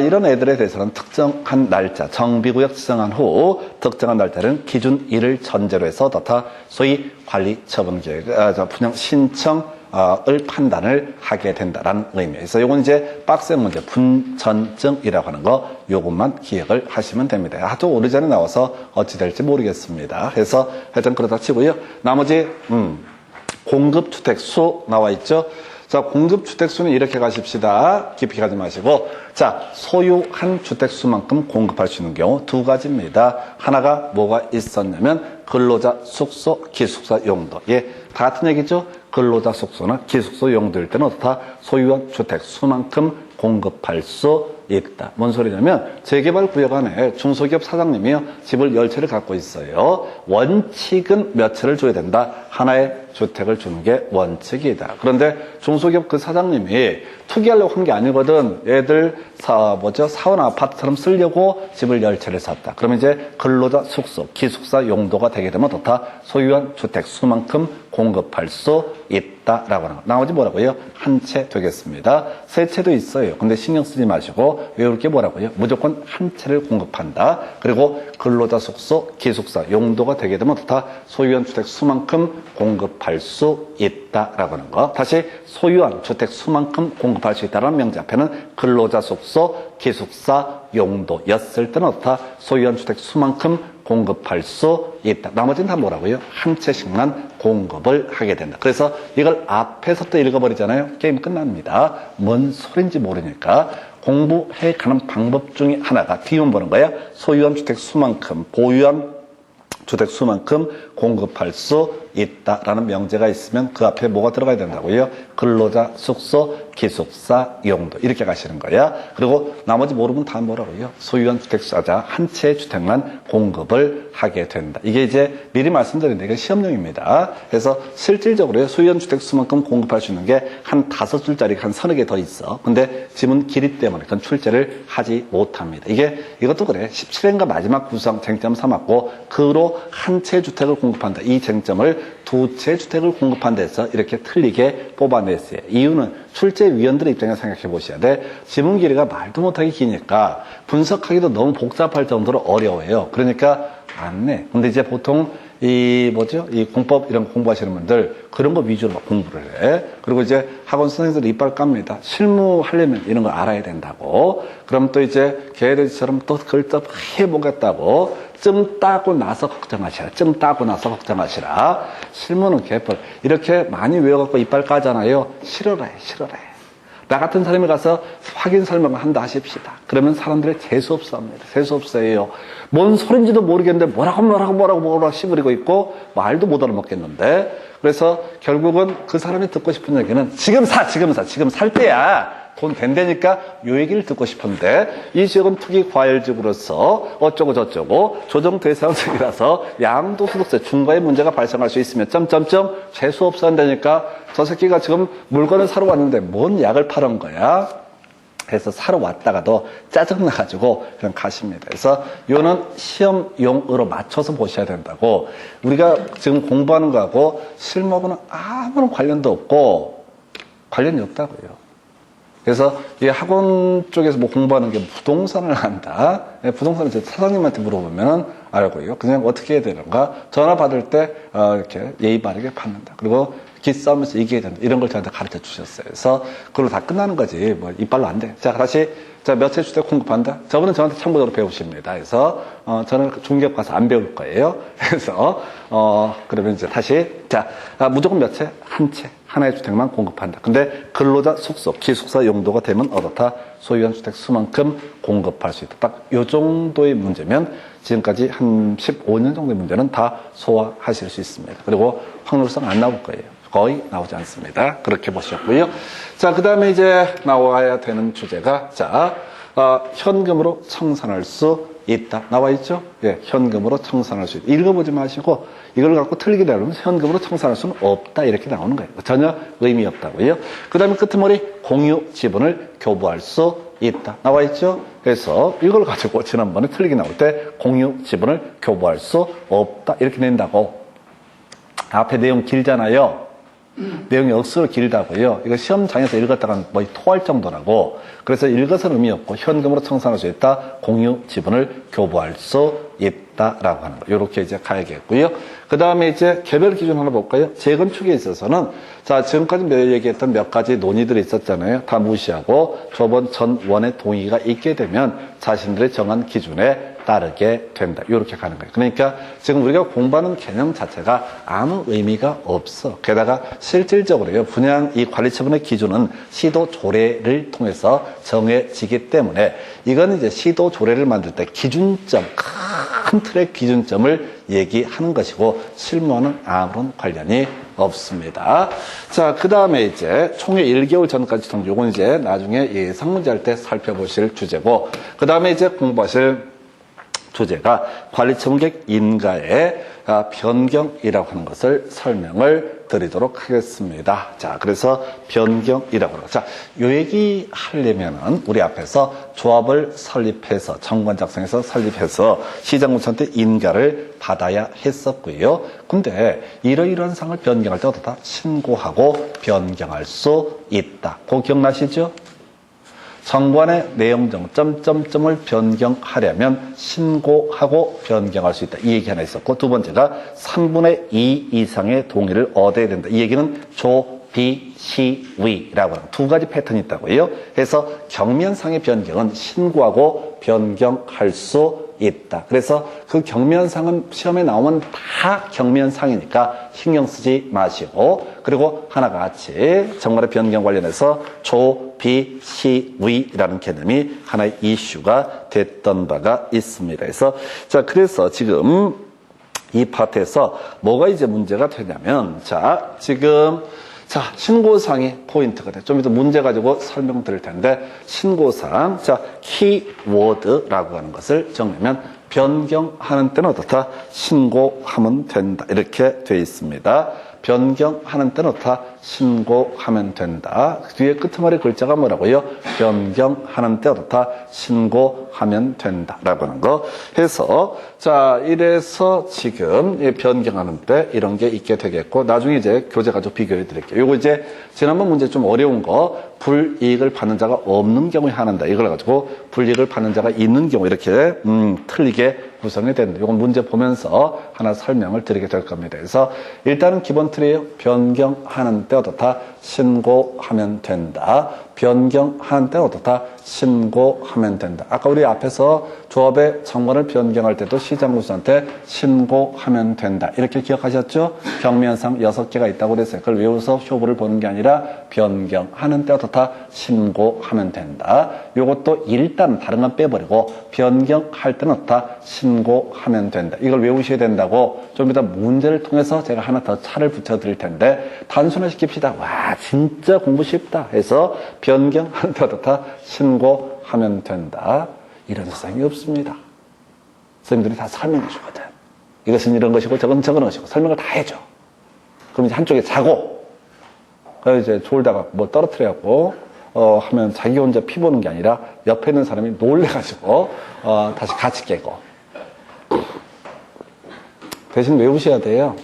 이런 애들에 대해서는 특정한 날짜, 정비구역 지정한 후 특정한 날짜는 기준 1을 전제로 해서 어떻다? 소위 관리처분계획, 분양 신청을 판단을 하게 된다라는 의미예요. 그래서 요건 이제 빡센 문제, 분전증이라고 하는 거 요것만 기억을 하시면 됩니다. 하도 오래전에 나와서 어찌 될지 모르겠습니다. 그래서 하여튼 그렇다 치고요. 나머지 공급주택수 나와 있죠. 자, 공급주택수는 이렇게 가십시다. 깊이 가지 마시고. 자, 소유한 주택수만큼 공급할 수 있는 경우 두 가지입니다. 하나가 뭐가 있었냐면 근로자 숙소, 기숙사 용도. 예, 다 같은 얘기죠. 근로자 숙소나 기숙소 용도일 때는 어떻다? 소유한 주택수만큼 공급할 수 있다. 뭔 소리냐면 재개발 구역 안에 중소기업 사장님이요, 집을 10채를 갖고 있어요. 원칙은 몇 채를 줘야 된다? 하나의 주택을 주는 게 원칙이다. 그런데 중소기업 그 사장님이 투기하려고 한 게 아니거든. 얘들 사원 아파트처럼 쓰려고 집을 10채를 샀다. 그러면 이제 근로자 숙소, 기숙사 용도가 되게 되면 어떻다? 소유한 주택 수만큼 공급할 수 있다라고 하는 거. 나머지 뭐라고요? 한 채 되겠습니다. 세 채도 있어요. 근데 신경 쓰지 마시고 외울 게 뭐라고요? 무조건 한 채를 공급한다. 그리고 근로자 숙소, 기숙사 용도가 되게 되면 어떻다? 소유한 주택 수만큼 공급할 수 있다라고 하는 거. 다시 소유한 주택 수만큼 공급할 수 있다라는 명제 앞에는 근로자 숙소, 기숙사 용도였을 때는 어떻다? 소유한 주택 수만큼 공급할 수 있다. 나머지는 다 뭐라고요? 한 채씩만 공급을 하게 된다. 그래서 이걸 앞에서 또 읽어버리잖아요. 게임 끝납니다. 뭔 소린지 모르니까 공부해 가는 방법 중에 하나가 뒤만 보는 거야. 소유한 주택 수만큼, 보유한 주택 수만큼 공급할 수 있다라는 명제가 있으면 그 앞에 뭐가 들어가야 된다고요? 근로자 숙소, 기숙사 용도 이렇게 가시는 거야. 그리고 나머지 모르면 다 뭐라고요? 소유한 주택자자 한 채의 주택만 공급을 하게 된다. 이게 이제 미리 말씀드린 게 시험용입니다. 그래서 실질적으로 소유한 주택 수만큼 공급할 수 있는 게 한 5줄짜리가 한 서너 개 더 있어. 근데 지문 길이 때문에 그건 출제를 하지 못합니다. 이것도 그래. 17회인가 마지막 구성 쟁점 삼았고 그로 한 채 주택을 공급한다. 이 쟁점을 두 채 주택을 공급한 데서 이렇게 틀리게 뽑아냈어요. 이유는 출제위원들의 입장에서 생각해 보셔야 돼. 지문 길이가 말도 못하게 기니까 분석하기도 너무 복잡할 정도로 어려워요. 그러니까 안 내. 근데 이제 보통 이 공법 이런 거 공부하시는 분들 그런 거 위주로 막 공부를 해. 그리고 이제 학원 선생님들 이빨 깝니다. 실무하려면 이런 걸 알아야 된다고. 그럼 또 이제 걔들처럼 또 그걸 또 해보겠다고. 점 따고 나서 걱정하시라. 점 따고 나서 걱정하시라. 실무는 개뿔. 이렇게 많이 외워갖고 이빨 까잖아요. 싫어라 해. 나 같은 사람이 가서 확인 설명을 한다 하십시다. 그러면 사람들이 재수없어 합니다. 재수없어요. 뭔 소린지도 모르겠는데 뭐라고 씹으리고 있고 말도 못 알아먹겠는데. 그래서 결국은 그 사람이 듣고 싶은 얘기는 지금 살 때야. 돈 된다니까 요 얘기를 듣고 싶은데 이 지역은 투기 과열지구로서 어쩌고 저쩌고 조정 대상지이라서 양도소득세 중과의 문제가 발생할 수 있으면 재수없어 한다니까 저 새끼가 지금 물건을 사러 왔는데 뭔 약을 파는 거야. 그래서 사러 왔다가도 짜증나가지고 그냥 가십니다. 그래서 요는 시험용으로 맞춰서 보셔야 된다고. 우리가 지금 공부하는 거하고 실무하고는 아무런 관련도 없고 관련이 없다고요. 그래서 이 학원 쪽에서 뭐 공부하는 게 부동산을 한다. 부동산은 제 사장님한테 물어보면 알고요. 그냥 어떻게 해야 되는가. 전화 받을 때 이렇게 예의 바르게 받는다. 그리고 기싸움에서 이겨야 된다. 이런 걸 저한테 가르쳐 주셨어요. 그래서 그걸로 다 끝나는 거지. 뭐 이빨로 안 돼. 자, 다시 몇 채 주택 공급한다. 저분은 저한테 참고적으로 배우십니다. 그래서 저는 중개업 가서 안 배울 거예요. 그래서 그러면 이제 다시 무조건 몇 채? 한 채. 하나의 주택만 공급한다. 근데 근로자 숙소, 기숙사 용도가 되면 어떻다? 소유한 주택 수만큼 공급할 수 있다. 딱 요 정도의 문제면 지금까지 한 15년 정도의 문제는 다 소화하실 수 있습니다. 그리고 확률상 안 나올 거예요. 거의 나오지 않습니다. 그렇게 보셨고요. 자, 그 다음에 이제 나와야 되는 주제가 현금으로 청산할 수 있다. 나와 있죠? 예, 현금으로 청산할 수 있다. 읽어보지 마시고 이걸 갖고 틀리게 되면 현금으로 청산할 수는 없다. 이렇게 나오는 거예요. 전혀 의미 없다고요. 그 다음에 끝머리 공유 지분을 교부할 수 있다. 나와 있죠? 그래서 이걸 가지고 지난번에 틀리게 나올 때 공유 지분을 교부할 수 없다. 이렇게 낸다고. 앞에 내용 길잖아요. 내용이 억수로 길다고요. 이거 시험장에서 읽었다가 거의 토할 정도라고. 그래서 읽어서는 의미 없고 현금으로 청산할 수 있다. 공유 지분을 교부할 수 있다라고 하는 거. 이렇게 이제 가야겠고요. 그 다음에 이제 개별 기준 하나 볼까요? 재건축에 있어서는 지금까지 얘기했던 몇 가지 논의들이 있었잖아요. 다 무시하고 저번 전원의 동의가 있게 되면 자신들의 정한 기준에 따르게 된다. 이렇게 가는 거예요. 그러니까 지금 우리가 공부하는 개념 자체가 아무 의미가 없어. 게다가 실질적으로요. 분양 이 관리처분의 기준은 시도 조례를 통해서 정해지기 때문에 이거는 이제 시도 조례를 만들 때 기준점, 큰 틀의 기준점을 얘기하는 것이고 실무와는 아무런 관련이 없습니다. 자, 그 다음에 이제 총회 1개월 전까지 통 요건 이제 나중에 예상 문제 할 때 살펴보실 주제고 그 다음에 이제 공부하실 주제가 관리처분계획 인가의 변경이라고 하는 것을 설명을 드리도록 하겠습니다. 자, 그래서 변경이라고 하죠. 자, 요 얘기 하려면은 우리 앞에서 조합을 설립해서 정관 작성해서 설립해서 시장군청 때 인가를 받아야 했었고요. 근데 이러이러한 상을 변경할 때 어떻다? 신고하고 변경할 수 있다. 그거 기억나시죠? 정관의 내용정 점점점을 변경하려면 신고하고 변경할 수 있다. 이 얘기 하나 있었고 두 번째가 3분의 2 이상의 동의를 얻어야 된다. 이 얘기는 조비시위라고 하는 두 가지 패턴이 있다고요. 그래서 경면상의 변경은 신고하고 변경할 수 있다. 그래서 그 경면상은 시험에 나오면 다 경면상이니까 신경 쓰지 마시고 그리고 하나가 같이 정관의 변경 관련해서 조비시위라는 개념이 하나의 이슈가 됐던 바가 있습니다. 그래서 지금 이 파트에서 뭐가 이제 문제가 되냐면 신고상이 포인트가 돼. 좀 이따 문제 가지고 설명드릴 텐데, 신고상. 키워드라고 하는 것을 정리하면, 변경하는 때는 어떻다? 신고하면 된다. 이렇게 돼 있습니다. 변경하는 때는 어떻다? 신고하면 된다. 뒤에 끄트머리 글자가 뭐라고요? 변경하는 때 어떻다? 신고하면 된다. 라고 하는 거 해서, 자, 이래서 지금 변경하는 때 이런 게 있게 되겠고, 나중에 이제 교재 가지고 비교해 드릴게요. 요거 이제 지난번 문제 좀 어려운 거, 불이익을 받는 자가 없는 경우에 하는다. 이걸 가지고 불이익을 받는 자가 있는 경우 이렇게 틀리게 구성이 된다. 이건 문제 보면서 하나 설명을 드리게 될 겁니다. 그래서 일단은 기본 틀이에요. 변경하는 때 어떻다? 신고하면 된다. 변경하는 때 어떻다? 신고하면 된다. 아까 우리 앞에서 조합의 정관을 변경할 때도 시장군수한테 신고하면 된다. 이렇게 기억하셨죠? 경미현상 6개가 있다고 그랬어요. 그걸 외워서 효부를 보는 게 아니라 변경하는 때 어떻다? 신고하면 된다. 요것도 일단 다른 건 빼버리고 변경할 때는 어떻다? 신고하면 된다. 이걸 외우셔야 된다고 좀 이따 문제를 통해서 제가 하나 더 차를 붙여드릴 텐데 단순화시킵시다. 와 진짜 공부 쉽다 해서 변경하는 때 어떻다? 신고하면 된다. 이런 세상이 없습니다. 선생님들이 다 설명해 주거든. 이것은 이런 것이고 저건 저건 것이고 설명을 다 해줘. 그럼 이제 한쪽에 자고 그래서 이제 졸다가 뭐 떨어뜨려갖고 하면 자기 혼자 피 보는 게 아니라 옆에 있는 사람이 놀래가지고 다시 같이 깨고 대신 외우셔야 돼요.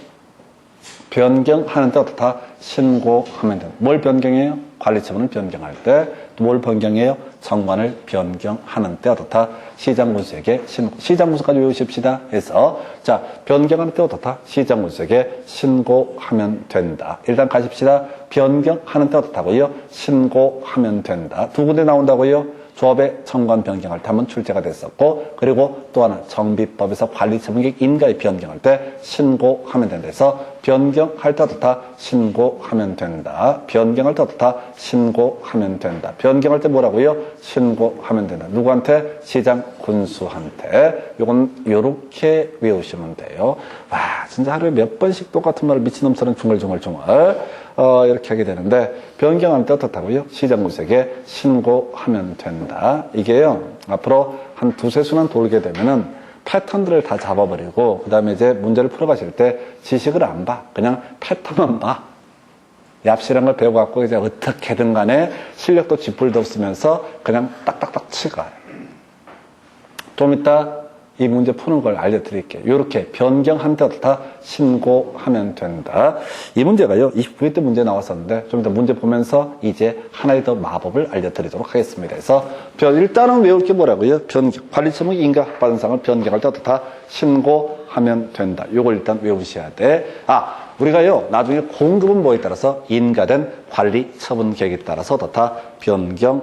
변경하는 때 어떻다? 신고하면 된다. 뭘 변경해요? 관리처분을 변경할 때. 뭘 변경해요? 정관을 변경하는 때 어떻다? 시장군수에게 신고. 시장군수까지 외우십시다 해서 자 변경하는 때 어떻다? 시장군수에게 신고하면 된다. 일단 가십시다. 변경하는 때 어떻다고요? 신고하면 된다. 두 군데 나온다고요? 조합의 정관 변경할 때 한번 출제가 됐었고 그리고 또 하나 정비법에서 관리처분객 인가에 변경할 때 신고하면 된다 해서 변경할 때 어떻다? 신고하면 된다. 변경할 때 어떻다? 신고하면 된다. 변경할 때 뭐라고요? 신고하면 된다. 누구한테? 시장 군수한테. 요건 요렇게 외우시면 돼요. 와 진짜 하루에 몇 번씩 똑같은 말을 미친놈처럼 중얼중얼 이렇게 하게 되는데 변경할 때 어떻다고요? 시장군수에게 신고하면 된다. 이게요 앞으로 한 두세 수만 돌게 되면은 패턴들을 다 잡아버리고 그 다음에 이제 문제를 풀어가실 때 지식을 안 봐. 그냥 패턴만 봐. 얍실한 걸 배워갖고 이제 어떻게든 간에 실력도 쥐뿔도 없으면서 그냥 딱딱딱 치가. 좀 이따 이 문제 푸는 걸 알려드릴게요. 이렇게 변경한 데 어떻다? 신고하면 된다. 이 문제가요 29회 때 문제 나왔었는데 좀 이따 문제 보면서 이제 하나의 더 마법을 알려드리도록 하겠습니다. 그래서 일단은 외울 게 뭐라고요? 변경, 관리처분 인가 받은 상을 변경할 때 어떻다? 신고하면 된다. 요걸 일단 외우셔야 돼. 우리가요 나중에 공급은 뭐에 따라서 인가된 관리처분 계획에 따라서 어떻다? 변경,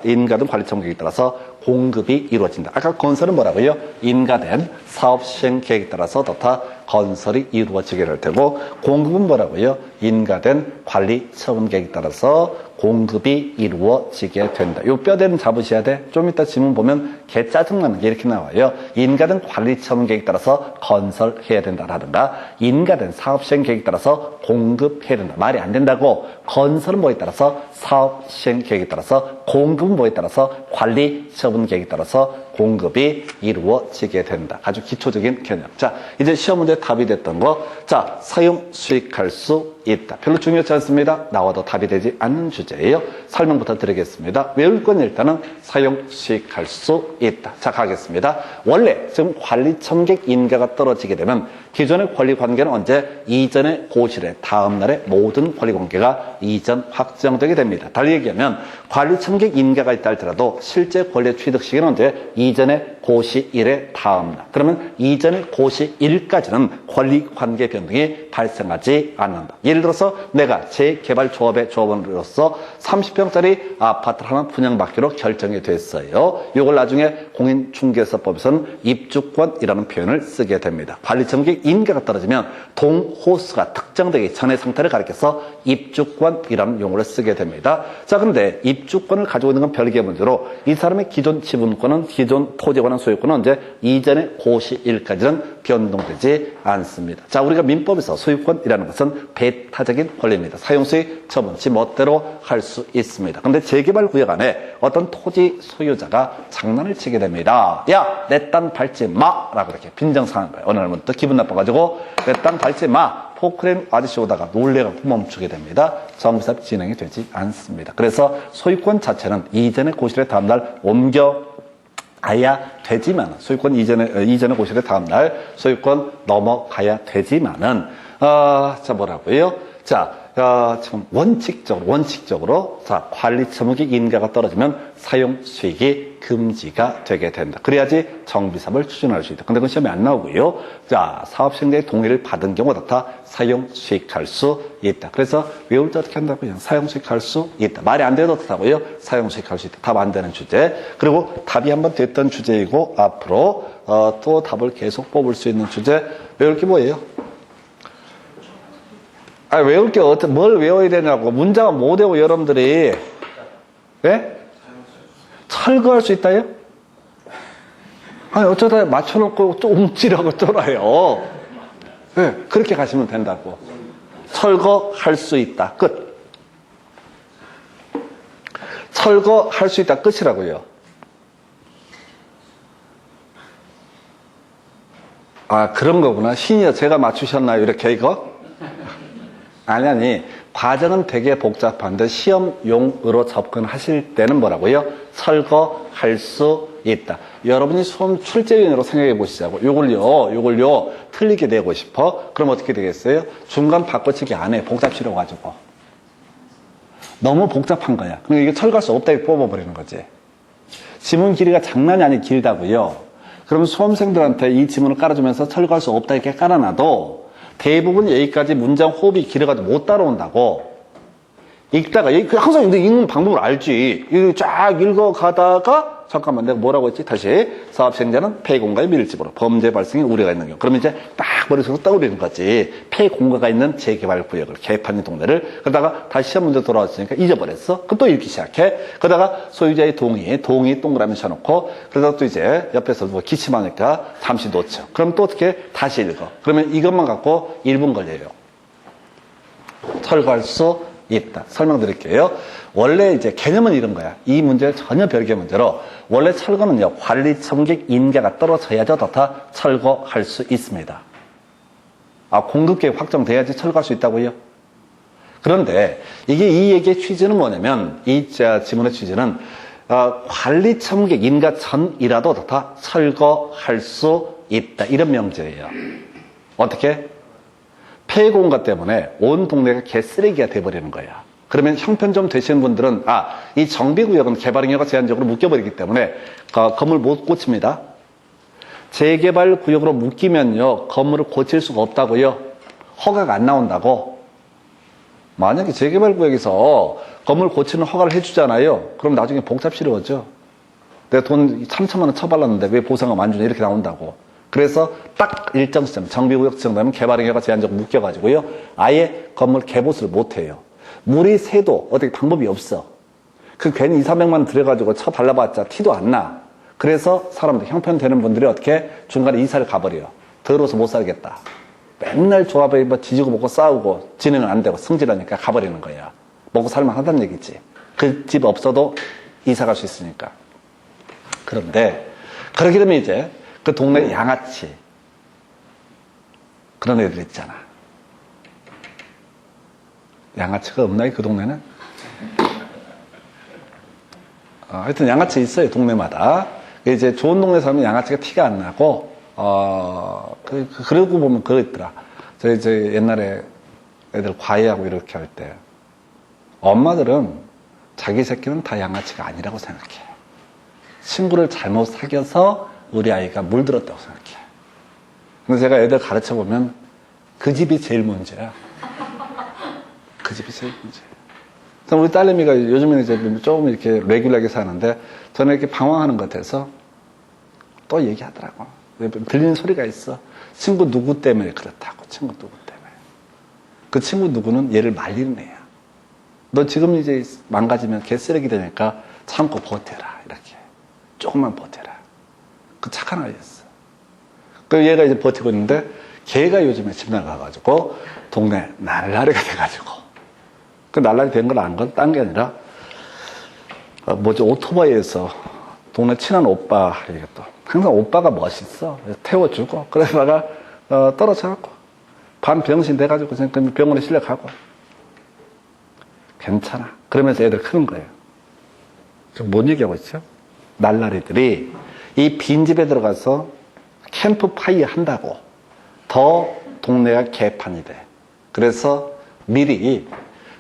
인가된 관리처분 계획에 따라서 공급이 이루어진다. 아까 건설은 뭐라고요? 인가된 사업 시행 계획에 따라서 어떻다? 건설이 이루어지게 될 테고 공급은 뭐라고요? 인가된 관리 처분 계획에 따라서 공급이 이루어지게 된다. 요 뼈대는 잡으셔야 돼. 좀 이따 지문 보면 개 짜증나는 게 이렇게 나와요. 인가된 관리 처분 계획에 따라서 건설해야 된다라든가 인가된 사업 시행 계획에 따라서 공급해야 된다. 말이 안 된다고. 건설은 뭐에 따라서 사업 시행 계획에 따라서 공급은 뭐에 따라서 관리 처분 계획에 따라서 공급이 이루어지게 된다. 아주 기초적인 개념. 자, 이제 시험 문제 답이 됐던 거. 자, 사용 수익할 수 있다. 별로 중요하지 않습니다. 나와도 답이 되지 않는 주제예요. 설명부터 드리겠습니다. 외울 건 일단은 사용 수익할 수 있다. 자, 가겠습니다. 원래 지금 관리 첨객 인가가 떨어지게 되면 기존의 권리 관계는 언제? 이전의 고실의 다음 날의 모든 권리 관계가 이전 확정되게 됩니다. 달리 얘기하면 관리 첨객 인가가 있다 할지라도 실제 권리 취득 시기는 언제? 이전의 고시일의 다음 날. 그러면 이전의 고시일까지는 권리 관계 변동이 발생하지 않는다. 예를 들어서 내가 재개발 조합의 조합원으로서 30평짜리 아파트를 하나 분양받기로 결정이 됐어요. 이걸 나중에 공인중개사법에서는 입주권이라는 표현을 쓰게 됩니다. 관리 첨객 인가가 떨어지면 동호수가 특정되기 전의 상태를 가리켜서 입주권이라는 용어를 쓰게 됩니다. 자, 그런데 입주권을 가지고 있는 건 별개의 문제로 이 사람의 기존 지분권은 기존 토지에 관한 소유권은 언제? 이전의 고시일까지는 변동되지 않습니다. 자, 우리가 민법에서 소유권이라는 것은 배타적인 권리입니다. 사용수의 처분, 지 멋대로 할 수 있습니다. 그런데 재개발 구역 안에 어떤 토지 소유자가 장난을 치게 됩니다. 야, 내 땅 밟지 마! 라고 이렇게 빈정상한 거예요. 어느 날부터 기분 나빠가지고 내 땅 밟지 마! 포크레인 아저씨 오다가 놀래갖고 멈추게 됩니다. 정비사업 진행이 되지 않습니다. 그래서 소유권 자체는 이전의 고실의 다음날 옮겨가야 되지만, 소유권 이전의 고실의 다음날 소유권 넘어가야 되지만은, 자, 뭐라고요? 자, 지금 원칙적으로, 자, 관리 처목이 인가가 떨어지면 사용 수익이 금지가 되게 된다. 그래야지 정비사업을 추진할 수 있다. 근데 그건 시험에 안 나오고요. 자, 사업 시행자의 동의를 받은 경우 다 사용 수익할 수 있다. 그래서 외울 때 어떻게 한다고요? 사용 수익할 수 있다. 말이 안 돼도 어떻다고요? 사용 수익할 수 있다. 답 안 되는 주제. 그리고 답이 한번 됐던 주제이고 앞으로 또 답을 계속 뽑을 수 있는 주제. 외울 게 뭐예요? 외울 게 뭘 외워야 되냐고. 문장은 못 외워, 여러분들이. 예? 철거할 수 있다요? 아니, 어쩌다 맞춰놓고 또 움찔하고 쫄아요. 예, 그렇게 가시면 된다고. 철거할 수 있다. 끝. 철거할 수 있다. 끝이라고요. 그런 거구나. 신이여, 제가 맞추셨나요? 이렇게 이거? 아니, 과정은 되게 복잡한데 시험용으로 접근하실 때는 뭐라고요? 철거할 수 있다. 여러분이 수험 출제위원으로 생각해 보시자고. 요걸요, 틀리게 내고 싶어? 그럼 어떻게 되겠어요? 중간 바꿔치기 안 해. 복잡 싫어가지고. 너무 복잡한 거야. 그러니까 이게 철거할 수 없다, 이렇게 뽑아버리는 거지. 지문 길이가 장난이 아니게 길다고요. 그럼 수험생들한테 이 지문을 깔아주면서 철거할 수 없다, 이렇게 깔아놔도 대부분 여기까지 문장 호흡이 길어가지고 못 따라온다고. 읽다가, 항상 읽는 방법을 알지. 이거 쫙 읽어가다가, 잠깐만, 내가 뭐라고 했지? 다시. 사업시행자는 폐공가의 밀집으로 범죄 발생의 우려가 있는 경우. 그러면 이제 딱 머릿속으로 떠오르는 거지. 폐공가가 있는 재개발 구역을, 개판의 동네를. 그러다가 다시 시험 문제 돌아왔으니까 잊어버렸어. 그럼 또 읽기 시작해. 그러다가 소유자의 동의 동그라미 쳐놓고, 그러다가 또 이제 옆에서 뭐 기침하니까 잠시 놓쳐. 그럼 또 어떻게? 다시 읽어. 그러면 이것만 갖고 1분 걸려요. 철거할 수 있다. 설명드릴게요. 원래 이제 개념은 이런 거야. 이 문제는 전혀 별개 문제로, 원래 철거는요, 관리 처분직 인가가 떨어져야죠. 다 철거할 수 있습니다. 공급계획 확정돼야지 철거할 수 있다고요? 그런데 이게 이 얘기의 취지는 뭐냐면, 이 지문의 취지는 관리 처분객 인가 전이라도 다 철거할 수 있다. 이런 명제예요. 어떻게? 폐공가 때문에 온 동네가 개쓰레기가 돼버리는 거야. 그러면 형편 좀 되시는 분들은 이 정비구역은 개발행위가 제한적으로 묶여버리기 때문에 건물 못 고칩니다. 재개발 구역으로 묶이면요, 건물을 고칠 수가 없다고요. 허가가 안 나온다고. 만약에 재개발 구역에서 건물 고치는 허가를 해주잖아요. 그럼 나중에 복잡스러워져. 내가 돈 3천만 원 쳐발랐는데 왜 보상금 안 주냐, 이렇게 나온다고. 그래서 딱 일정 시점, 정비구역 지정되면 개발행위가 제한적으로 묶여가지고요, 아예 건물 개보수를 못해요. 물이 새도 어떻게 방법이 없어. 괜히 200~300만 원 들여가지고 쳐 발라봤자 티도 안 나. 그래서 사람들, 형편되는 분들이 어떻게 중간에 이사를 가버려요. 더러워서 못 살겠다. 맨날 조합에 지지고 먹고 싸우고 진행은 안 되고 승질하니까 가버리는 거야. 먹고 살만 하다는 얘기지. 그 집 없어도 이사 갈 수 있으니까. 그런데 그러게 되면 이제 그 동네 양아치 그런 애들 있잖아. 양아치가 없나, 그 동네는? 하여튼 양아치 있어요, 동네마다. 이제 좋은 동네 살면 양아치가 티가 안 나고, 그러고 보면 그거 있더라. 저 이제 옛날에 애들 과외하고 이렇게 할 때, 엄마들은 자기 새끼는 다 양아치가 아니라고 생각해. 친구를 잘못 사귀어서 우리 아이가 물들었다고 생각해. 근데 제가 애들 가르쳐 보면 그 집이 제일 문제야. 그 집이 제일 문제야. 우리 딸내미가 요즘에는 이제 조금 이렇게 레귤러하게 사는데, 저는 이렇게 방황하는 것 같아서 또 얘기하더라고. 들리는 소리가 있어. 친구 누구 때문에 그렇다고. 친구 누구 때문에. 그 친구 누구는 얘를 말리는 애야. 너 지금 이제 망가지면 개쓰레기 되니까 참고 버텨라. 이렇게. 조금만 버텨라. 그 착한 아이였어. 그 얘가 이제 버티고 있는데, 걔가 요즘에 집 나가가지고 동네 날라리가 돼가지고, 그 날라리 된 건 안 건 딴 게 아니라, 오토바이에서 동네 친한 오빠, 이게 또 항상 오빠가 멋있어. 태워주고, 그러다가 떨어져갖고 반병신 돼가지고 그냥 병원에 실려가고. 괜찮아. 그러면서 애들 크는 거예요. 지금 뭔 얘기하고 있죠? 날라리들이 이 빈집에 들어가서 캠프파이어 한다고 더 동네가 개판이 돼. 그래서 미리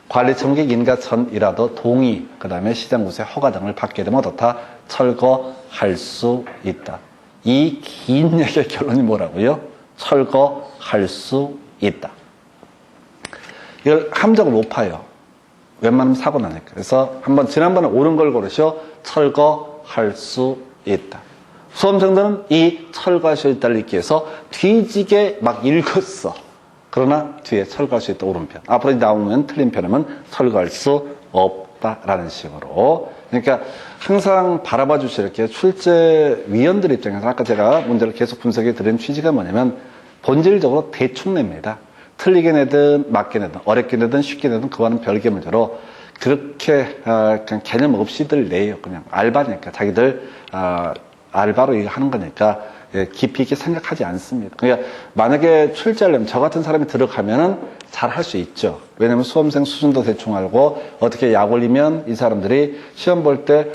관리청객 인가천이라도 동의, 그 다음에 시장구세 허가 등을 받게 되면 어떻다? 철거할 수 있다. 이 긴 얘기의 결론이 뭐라고요? 철거할 수 있다. 이걸 함정을 못 파요. 웬만하면 사고 나니까. 그래서 한번 지난번에 옳은 걸 고르셔. 철거할 수 있다. 수험생들은 이 철거할 수 있다를 읽기 위해서 뒤지게 막 읽었어. 그러나 뒤에 철거할 수 있다 오른편. 앞으로 나오면 틀린 편이면 철거할 수 없다라는 식으로. 그러니까 항상 바라봐 주실 이렇게 출제위원들 입장에서 아까 제가 문제를 계속 분석해 드린 취지가 뭐냐면 본질적으로 대충 냅니다. 틀리게 내든 맞게 내든 어렵게 내든 쉽게 내든 그거는 별개 문제로 그렇게 그냥 개념 없이들 내요. 그냥 알바니까 자기들 알바로 이거 하는 거니까 깊이 있게 생각하지 않습니다. 그러니까 만약에 출제하려면 저 같은 사람이 들어가면은 잘 할 수 있죠. 왜냐면 수험생 수준도 대충 알고 어떻게 약 올리면 이 사람들이 시험 볼 때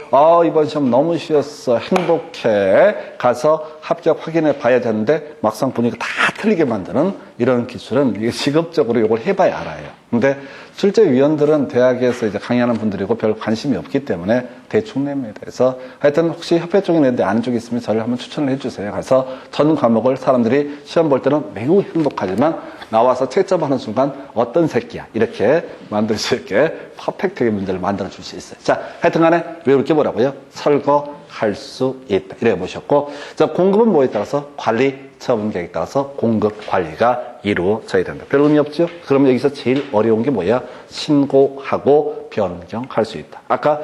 이번 시험 너무 쉬웠어 행복해 가서 합격 확인해 봐야 되는데 막상 보니까 다 틀리게 만드는 이런 기술은 이게 직업적으로 이걸 해봐야 알아요. 근데 출제위원들은 대학에서 이제 강의하는 분들이고 별 관심이 없기 때문에 대충 냅니다. 그래서 하여튼 혹시 협회 쪽에 내는데 아는 쪽이 있으면 저를 한번 추천을 해주세요. 그래서 전 과목을 사람들이 시험 볼 때는 매우 행복하지만 나와서 채점하는 순간 어떤 새끼야 이렇게 만들 수 있게 퍼펙트하게 문제를 만들어 줄 수 있어요. 자, 하여튼 간에 왜 이렇게 뭐라고요? 철거할 수 있다. 이렇게 보셨고, 자, 공급은 뭐에 따라서? 관리 처분 계획에 따라서 공급 관리가 이루어져야 된다. 별 의미 없죠? 그럼 여기서 제일 어려운 게 뭐야? 신고하고 변경할 수 있다. 아까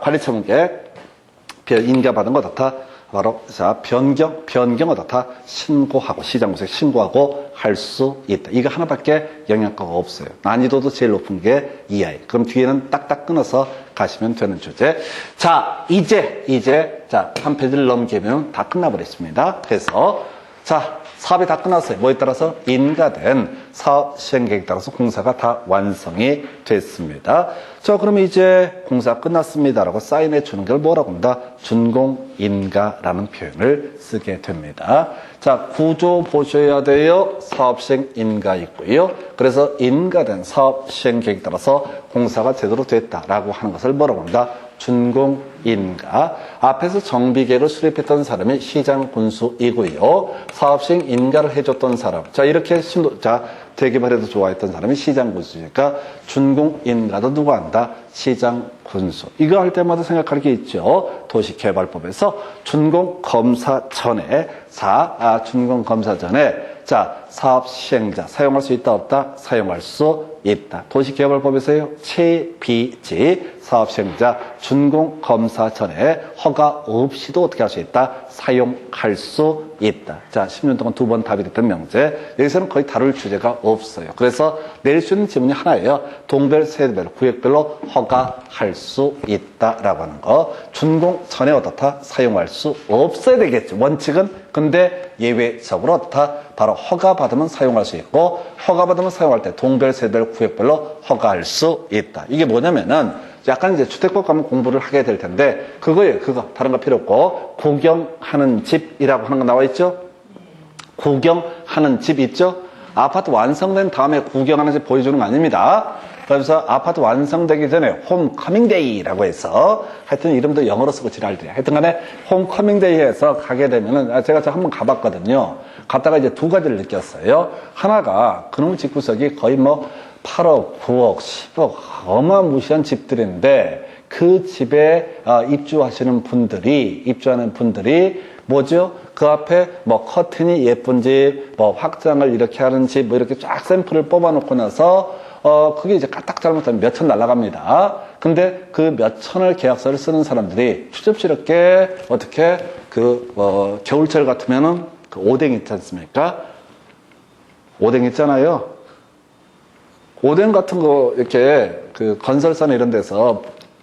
관리 처분 계획 인가받은 거 어떻다? 바로 자 변경 어떻다? 신고하고 시장구세 신고하고 할 수 있다. 이거 하나밖에 영역가가 없어요. 난이도도 제일 높은 게 EI. 그럼 뒤에는 딱딱 끊어서 가시면 되는 주제. 자 이제 자 한 페이지를 넘기면 다 끝나버렸습니다. 그래서 자 사업이 다 끝났어요. 뭐에 따라서 인가된 사업 시행계획에 따라서 공사가 다 완성이 됐습니다. 자, 그러면 이제 공사 끝났습니다라고 사인해 주는 걸 뭐라고 합니다? 준공인가라는 표현을 쓰게 됩니다. 자, 구조 보셔야 돼요. 사업 시행 인가 있고요. 그래서 인가된 사업 시행계획에 따라서 공사가 제대로 됐다라고 하는 것을 뭐라고 합니다? 준공인가. 앞에서 정비계획을 수립했던 사람이 시장군수이고요. 사업시행 인가를 해줬던 사람. 자, 이렇게 대개발에도 좋아했던 사람이 시장군수니까 준공인가도 누가 한다? 시장군수. 이거 할 때마다 생각할 게 있죠. 도시개발법에서 준공검사 전에 준공검사 전에 자, 사업 시행자 사용할 수 있다 없다? 사용할 수 있다. 도시개발법에서요. 채비지 사업 시행자 준공검사 전에 허가 없이도 어떻게 할 수 있다? 사용할 수 있다. 자, 10년 동안 2번 답이 됐던 명제. 여기서는 거의 다룰 주제가 없어요. 그래서 낼 수 있는 지문이 하나예요. 동별, 세대별, 구역별로 허가할 수 있다라고 하는 거. 준공 전에 어떻다? 사용할 수 없어야 되겠죠. 원칙은. 근데 예외적으로 어떻다? 바로 허가받으면 사용할 수 있고 허가받으면 사용할 때 동별, 세대별, 구역별로 허가할 수 있다. 이게 뭐냐면은 약간 이제 주택법 가면 공부를 하게 될 텐데 그거예요. 그거. 다른 거 필요 없고 구경하는 집이라고 하는 거 나와 있죠? 구경하는 집 있죠? 아파트 완성된 다음에 구경하는 집 보여주는 거 아닙니다. 그래서 아파트 완성되기 전에 홈커밍데이라고 해서 하여튼 이름도 영어로 쓰고 지랄돼요. 하여튼 간에 홈커밍데이에서 가게 되면은 제가 한번 가봤거든요. 갔다가 이제 두 가지를 느꼈어요. 하나가 그놈 집구석이 거의 뭐 8억, 9억, 10억 어마무시한 집들인데 그 집에 입주하는 분들이 뭐죠? 그 앞에 뭐 커튼이 예쁜 집, 뭐 확장을 이렇게 하는 집, 뭐 이렇게 쫙 샘플을 뽑아놓고 나서 그게 이제 까딱 잘못하면 몇천 날아갑니다. 근데 그 몇천을 계약서를 쓰는 사람들이 추접스럽게 어떻게 겨울철 같으면은 그 오뎅 있지 않습니까? 오뎅 있잖아요. 오뎅 같은 거 이렇게 그 건설사나 이런 데서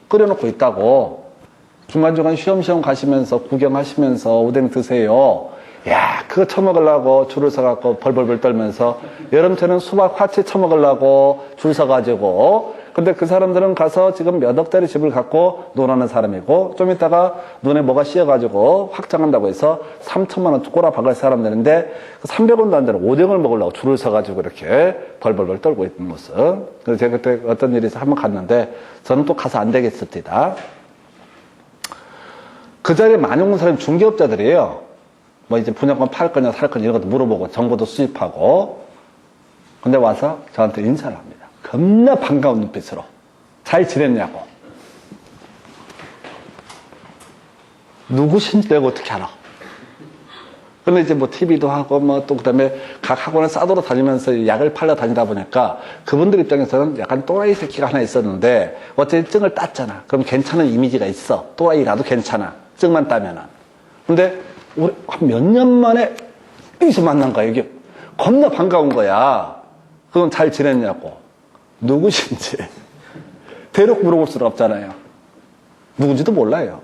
끓여놓고 있다고 중간중간 쉬엄쉬엄 가시면서 구경하시면서 오뎅 드세요. 야, 그거 처먹으려고 줄을 서갖고 벌벌벌 떨면서 여름철에는 수박 화채 처먹으려고 줄 서가지고 근데 그 사람들은 가서 지금 몇 억짜리 집을 갖고 논하는 사람이고 좀 있다가 눈에 뭐가 씌어가지고 확장한다고 해서 3천만 원 꼬라박을 사람들인데 300원도 안 되는 오뎅을 먹으려고 줄을 서가지고 이렇게 벌벌벌 떨고 있는 모습. 그래서 제가 그때 어떤 일이 있어서 한번 갔는데 저는 또 가서 안 되겠습니다. 그 자리에 많이 온 사람이 중개업자들이에요. 뭐 이제 분양권 팔 거냐 살 거냐 이런 것도 물어보고 정보도 수집하고 근데 와서 저한테 인사를 합니다. 겁나 반가운 눈빛으로 잘 지냈냐고. 누구신지 내가 어떻게 알아? 근데 이제 뭐 TV도 하고 뭐 또 그다음에 각 학원을 싸돌아 다니면서 약을 팔러 다니다 보니까 그분들 입장에서는 약간 또라이 새끼가 하나 있었는데 어쨌든 증을 땄잖아. 그럼 괜찮은 이미지가 있어. 또라이라도 괜찮아. 증만 따면은. 근데 우리 한 몇 년 만에 여기서 만난 거야. 이게 겁나 반가운 거야. 그건 잘 지냈냐고. 누구신지 대놓고 물어볼 수는 없잖아요. 누군지도 몰라요.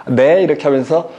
네 이렇게 하면서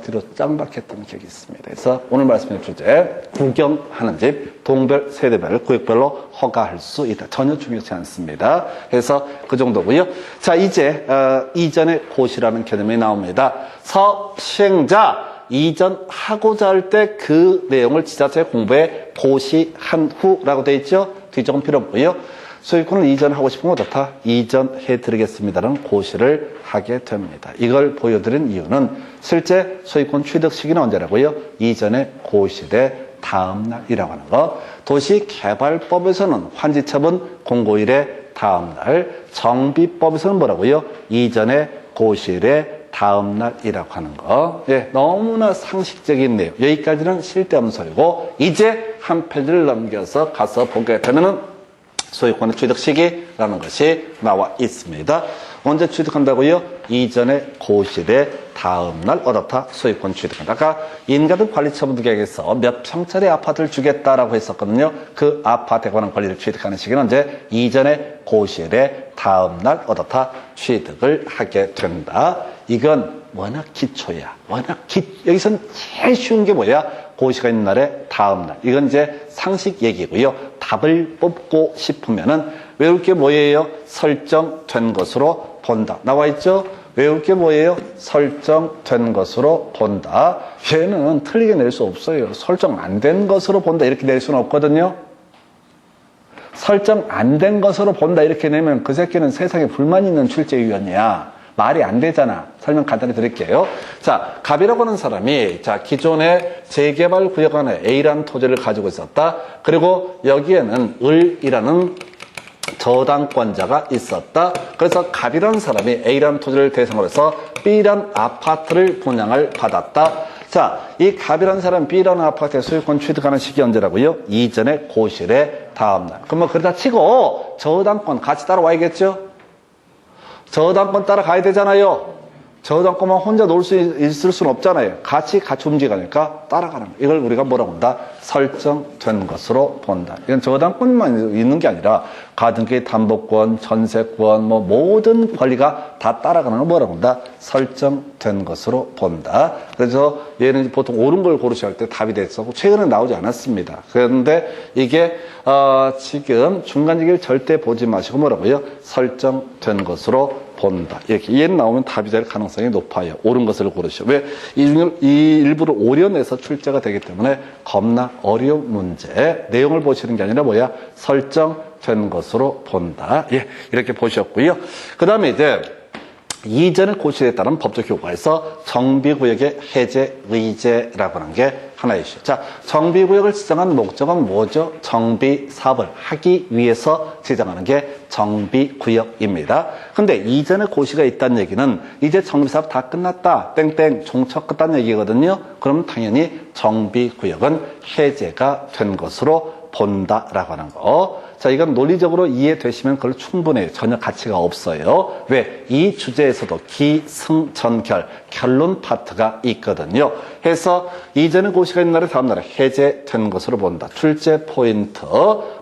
뒤로 짱박했던 기억이 있습니다. 그래서 오늘 말씀의 주제 구경하는 집 동별 세대별 구역별로 허가할 수 있다. 전혀 중요치 않습니다. 그래서 그 정도고요. 자 이제 이전의 고시라는 개념이 나옵니다. 서시행자 이전하고자 할 때 그 내용을 지자체 공부에 고시한 후라고 되어 있죠. 뒤적은 필요 없고요. 소유권을 이전하고 싶으면 어떻다? 이전해 드리겠습니다라는 고시를 하게 됩니다. 이걸 보여드린 이유는 실제 소유권 취득 시기는 언제라고요? 이전의 고시의 다음 날이라고 하는 거. 도시개발법에서는 환지처분 공고일의 다음 날, 정비법에서는 뭐라고요? 이전의 고시일의 다음 날이라고 하는 거. 예, 너무나 상식적인 내용. 여기까지는 쓸데없는 소리고 이제 한 페이지를 넘겨서 가서 보게 되면은 소유권의 취득 시기라는 것이 나와 있습니다. 언제 취득한다고요? 이전의 고시일의 다음 날 어떻다? 소유권 취득한다. 아까 인가등 관리처분계획에서 몇 평짜리 아파트를 주겠다라고 했었거든요. 그 아파트에 관한 권리를 취득하는 시기는 언제? 이전의 고시일의 다음 날 어떻다? 취득을 하게 된다. 이건 워낙 기초야. 여기선 제일 쉬운 게 뭐야? 고시가 있는 날의 다음 날. 이건 이제 상식 얘기고요. 답을 뽑고 싶으면은 외울 게 뭐예요? 설정된 것으로 본다. 나와 있죠? 외울 게 뭐예요? 설정된 것으로 본다. 얘는 틀리게 낼 수 없어요. 설정 안 된 것으로 본다. 이렇게 낼 수는 없거든요. 설정 안 된 것으로 본다. 이렇게 내면 그 새끼는 세상에 불만 있는 출제위원이야. 말이 안 되잖아. 설명 간단히 드릴게요. 자, 갑이라고 하는 사람이 자 기존의 재개발 구역 안에 A라는 토지를 가지고 있었다. 그리고 여기에는 을이라는 저당권자가 있었다. 그래서 갑이라는 사람이 A라는 토지를 대상으로 해서 B라는 아파트를 분양을 받았다. 자, 이 갑이라는 사람 B라는 아파트의 소유권 취득하는 시기 언제라고요? 이전의 고시일의 다음 날. 그럼 뭐 그러다 치고 저당권 같이 따라와야겠죠? 저당권 따라가야 되잖아요. 저당권만 혼자 놀 수 있을 수는 없잖아요. 같이 움직이니까 따라가는 거. 이걸 우리가 뭐라고 한다? 설정된 것으로 본다. 이건 저당권만 있는 게 아니라 가등기 담보권, 전세권, 뭐 모든 권리가 다 따라가는 걸 뭐라고 한다? 설정된 것으로 본다. 그래서 얘는 보통 옳은 걸 고르셔야 할 때 답이 됐었고 최근에 나오지 않았습니다. 그런데 이게 지금 중간 얘기를 절대 보지 마시고 뭐라고요? 설정된 것으로 본다. 이렇게 얘는 나오면 답이 될 가능성이 높아요. 옳은 것을 고르시오. 왜? 이 일부를 오려내서 출제가 되기 때문에 겁나 어려운 문제. 내용을 보시는 게 아니라 뭐야? 설정된 것으로 본다. 예, 이렇게 보셨고요. 그 다음에 이제 이전의 고시에 따른 법적 효과에서 정비구역의 해제 의제라고 하는 게 하나 있어요. 자, 정비구역을 지정한 목적은 뭐죠? 정비사업을 하기 위해서 지정하는 게 정비구역입니다. 근데 이전에 고시가 있다는 얘기는 이제 정비사업 다 끝났다. 땡땡 종척 끝났다는 얘기거든요. 그럼 당연히 정비구역은 해제가 된 것으로 본다라고 하는 거. 자, 이건 논리적으로 이해되시면 그걸 충분해요. 전혀 가치가 없어요. 왜? 이 주제에서도 기승전결, 결론 파트가 있거든요. 해서 이전의 고시가 있는 날에 다음 날에 해제된 것으로 본다. 출제 포인트.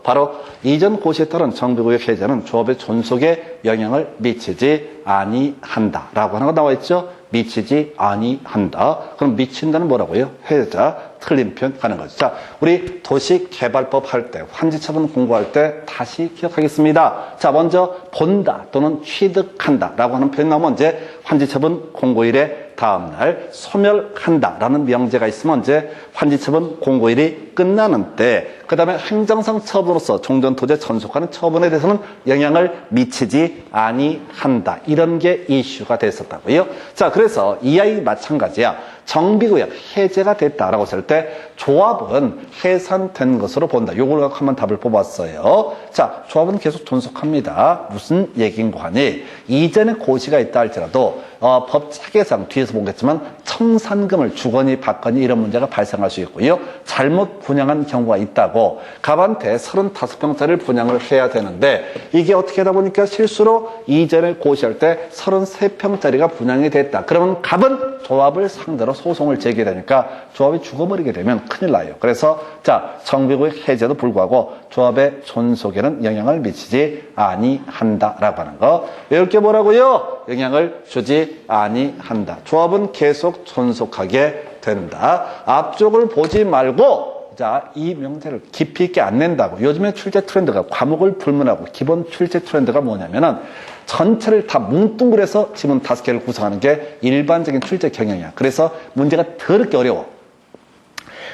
바로 이전 고시에 따른 정비구역 해제는 조합의 존속에 영향을 미치지 아니한다. 라고 하는 거 나와 있죠? 미치지 아니한다. 그럼 미친다는 뭐라고요? 해자, 틀린 표현 가는 거죠. 자, 우리 도시개발법 할 때, 환지처분 공부할 때 다시 기억하겠습니다. 자, 먼저 본다 또는 취득한다 라고 하는 표현 나오면 이제 환지처분 공고일에 다음날 소멸한다라는 명제가 있으면 이제 환지처분 공고일이 끝나는 때, 그 다음에 행정상 처분으로서 종전토지에 전속하는 처분에 대해서는 영향을 미치지 아니한다. 이런 게 이슈가 됐었다고요. 자, 그래서 이 아이 마찬가지야. 정비구역 해제가 됐다라고 했을 때 조합은 해산된 것으로 본다. 요걸 한번 답을 뽑았어요. 자, 조합은 계속 존속합니다. 무슨 얘기인가 하니 이전에 고시가 있다 할지라도 법 체계상 뒤에서 보겠지만 청산금을 주거니 받거니 이런 문제가 발생할 수 있고요. 잘못 분양한 경우가 있다고 갑한테 35평짜리를 분양을 해야 되는데 이게 어떻게 하다 보니까 실수로 이전에 고시할 때 33평짜리가 분양이 됐다. 그러면 갑은 조합을 상대로 소송을 제기되니까 조합이 죽어버리게 되면 큰일 나요. 그래서 자, 정비구역 해제도 불구하고 조합의 존속에는 영향을 미치지 아니한다라고 하는 거. 외울 게 뭐라고요? 영향을 주지 아니한다. 조합은 계속 존속하게 된다. 앞쪽을 보지 말고 자, 이 명제를 깊이 있게 안 낸다고. 요즘에 출제 트렌드가 과목을 불문하고 기본 출제 트렌드가 뭐냐면은 전체를 다 뭉뚱그려서 지문 5개를 구성하는 게 일반적인 출제 경향이야. 그래서 문제가 더럽게 어려워.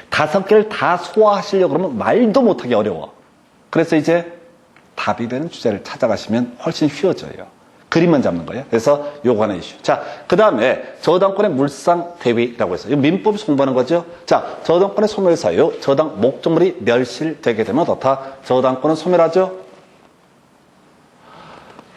5개를 다 소화하시려고 그러면 말도 못하게 어려워. 그래서 이제 답이 되는 주제를 찾아가시면 훨씬 쉬워져요. 그림만 잡는 거예요. 그래서 요거 하나 이슈. 자, 그 다음에 저당권의 물상 대위라고 해서 민법에서 공부하는 거죠. 자, 저당권의 소멸 사유, 저당 목적물이 멸실되게 되면 어떻다? 저당권은 소멸하죠.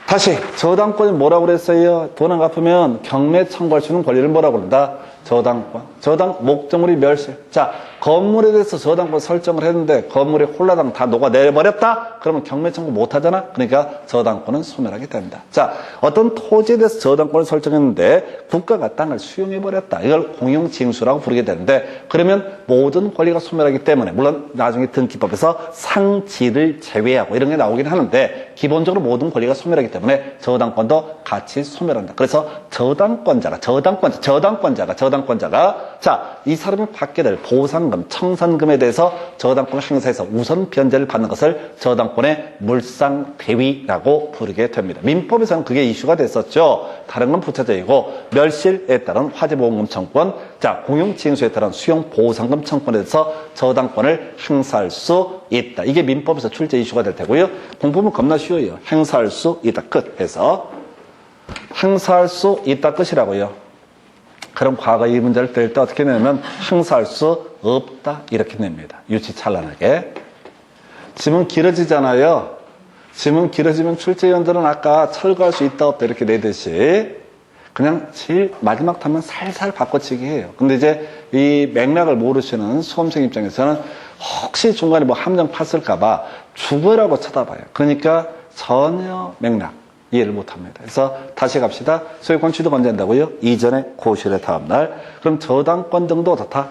다시 저당권이 뭐라고 그랬어요? 돈 안 갚으면 경매 청구할 수 있는 권리를 뭐라고 그런다? 저당권. 저당 목적물이 멸실. 자, 건물에 대해서 저당권 설정을 했는데 건물이 홀라당 다 녹아내버렸다? 그러면 경매 청구 못 하잖아? 그러니까 저당권은 소멸하게 됩니다. 자, 어떤 토지에 대해서 저당권을 설정했는데 국가가 땅을 수용해버렸다. 이걸 공용징수라고 부르게 되는데 그러면 모든 권리가 소멸하기 때문에 물론 나중에 등기법에서 상지를 제외하고 이런 게 나오긴 하는데 기본적으로 모든 권리가 소멸하기 때문에 저당권도 같이 소멸한다. 그래서 저당권자가 자, 이 사람이 받게 될 보상금, 청산금에 대해서 저당권을 행사해서 우선 변제를 받는 것을 저당권의 물상대위라고 부르게 됩니다. 민법에서는 그게 이슈가 됐었죠. 다른 건 부차적이고 멸실에 따른 화재보험금 청구권, 자, 공용징수에 따른 수용보상금 청구권에 대해서 저당권을 행사할 수 있다. 이게 민법에서 출제 이슈가 될 테고요. 공부는 겁나 쉬워요. 행사할 수 있다. 끝 해서 행사할 수 있다 끝이라고요. 그럼 과거 이 문제를 뗄 때 어떻게 내면 행사할 수 없다 이렇게 냅니다. 유치찬란하게. 지문 길어지잖아요. 지문 길어지면 출제위원들은 아까 철거할 수 있다 없다 이렇게 내듯이 그냥 제일 마지막 단면 살살 바꿔치기 해요. 근데 이제 이 맥락을 모르시는 수험생 입장에서는 혹시 중간에 뭐 함정 팠을까봐 죽어라고 쳐다봐요. 그러니까 전혀 맥락 이해를 못합니다. 그래서 다시 갑시다. 소유권 취득 언제 한다고요? 이전에 고시의 다음날. 그럼 저당권 등도 다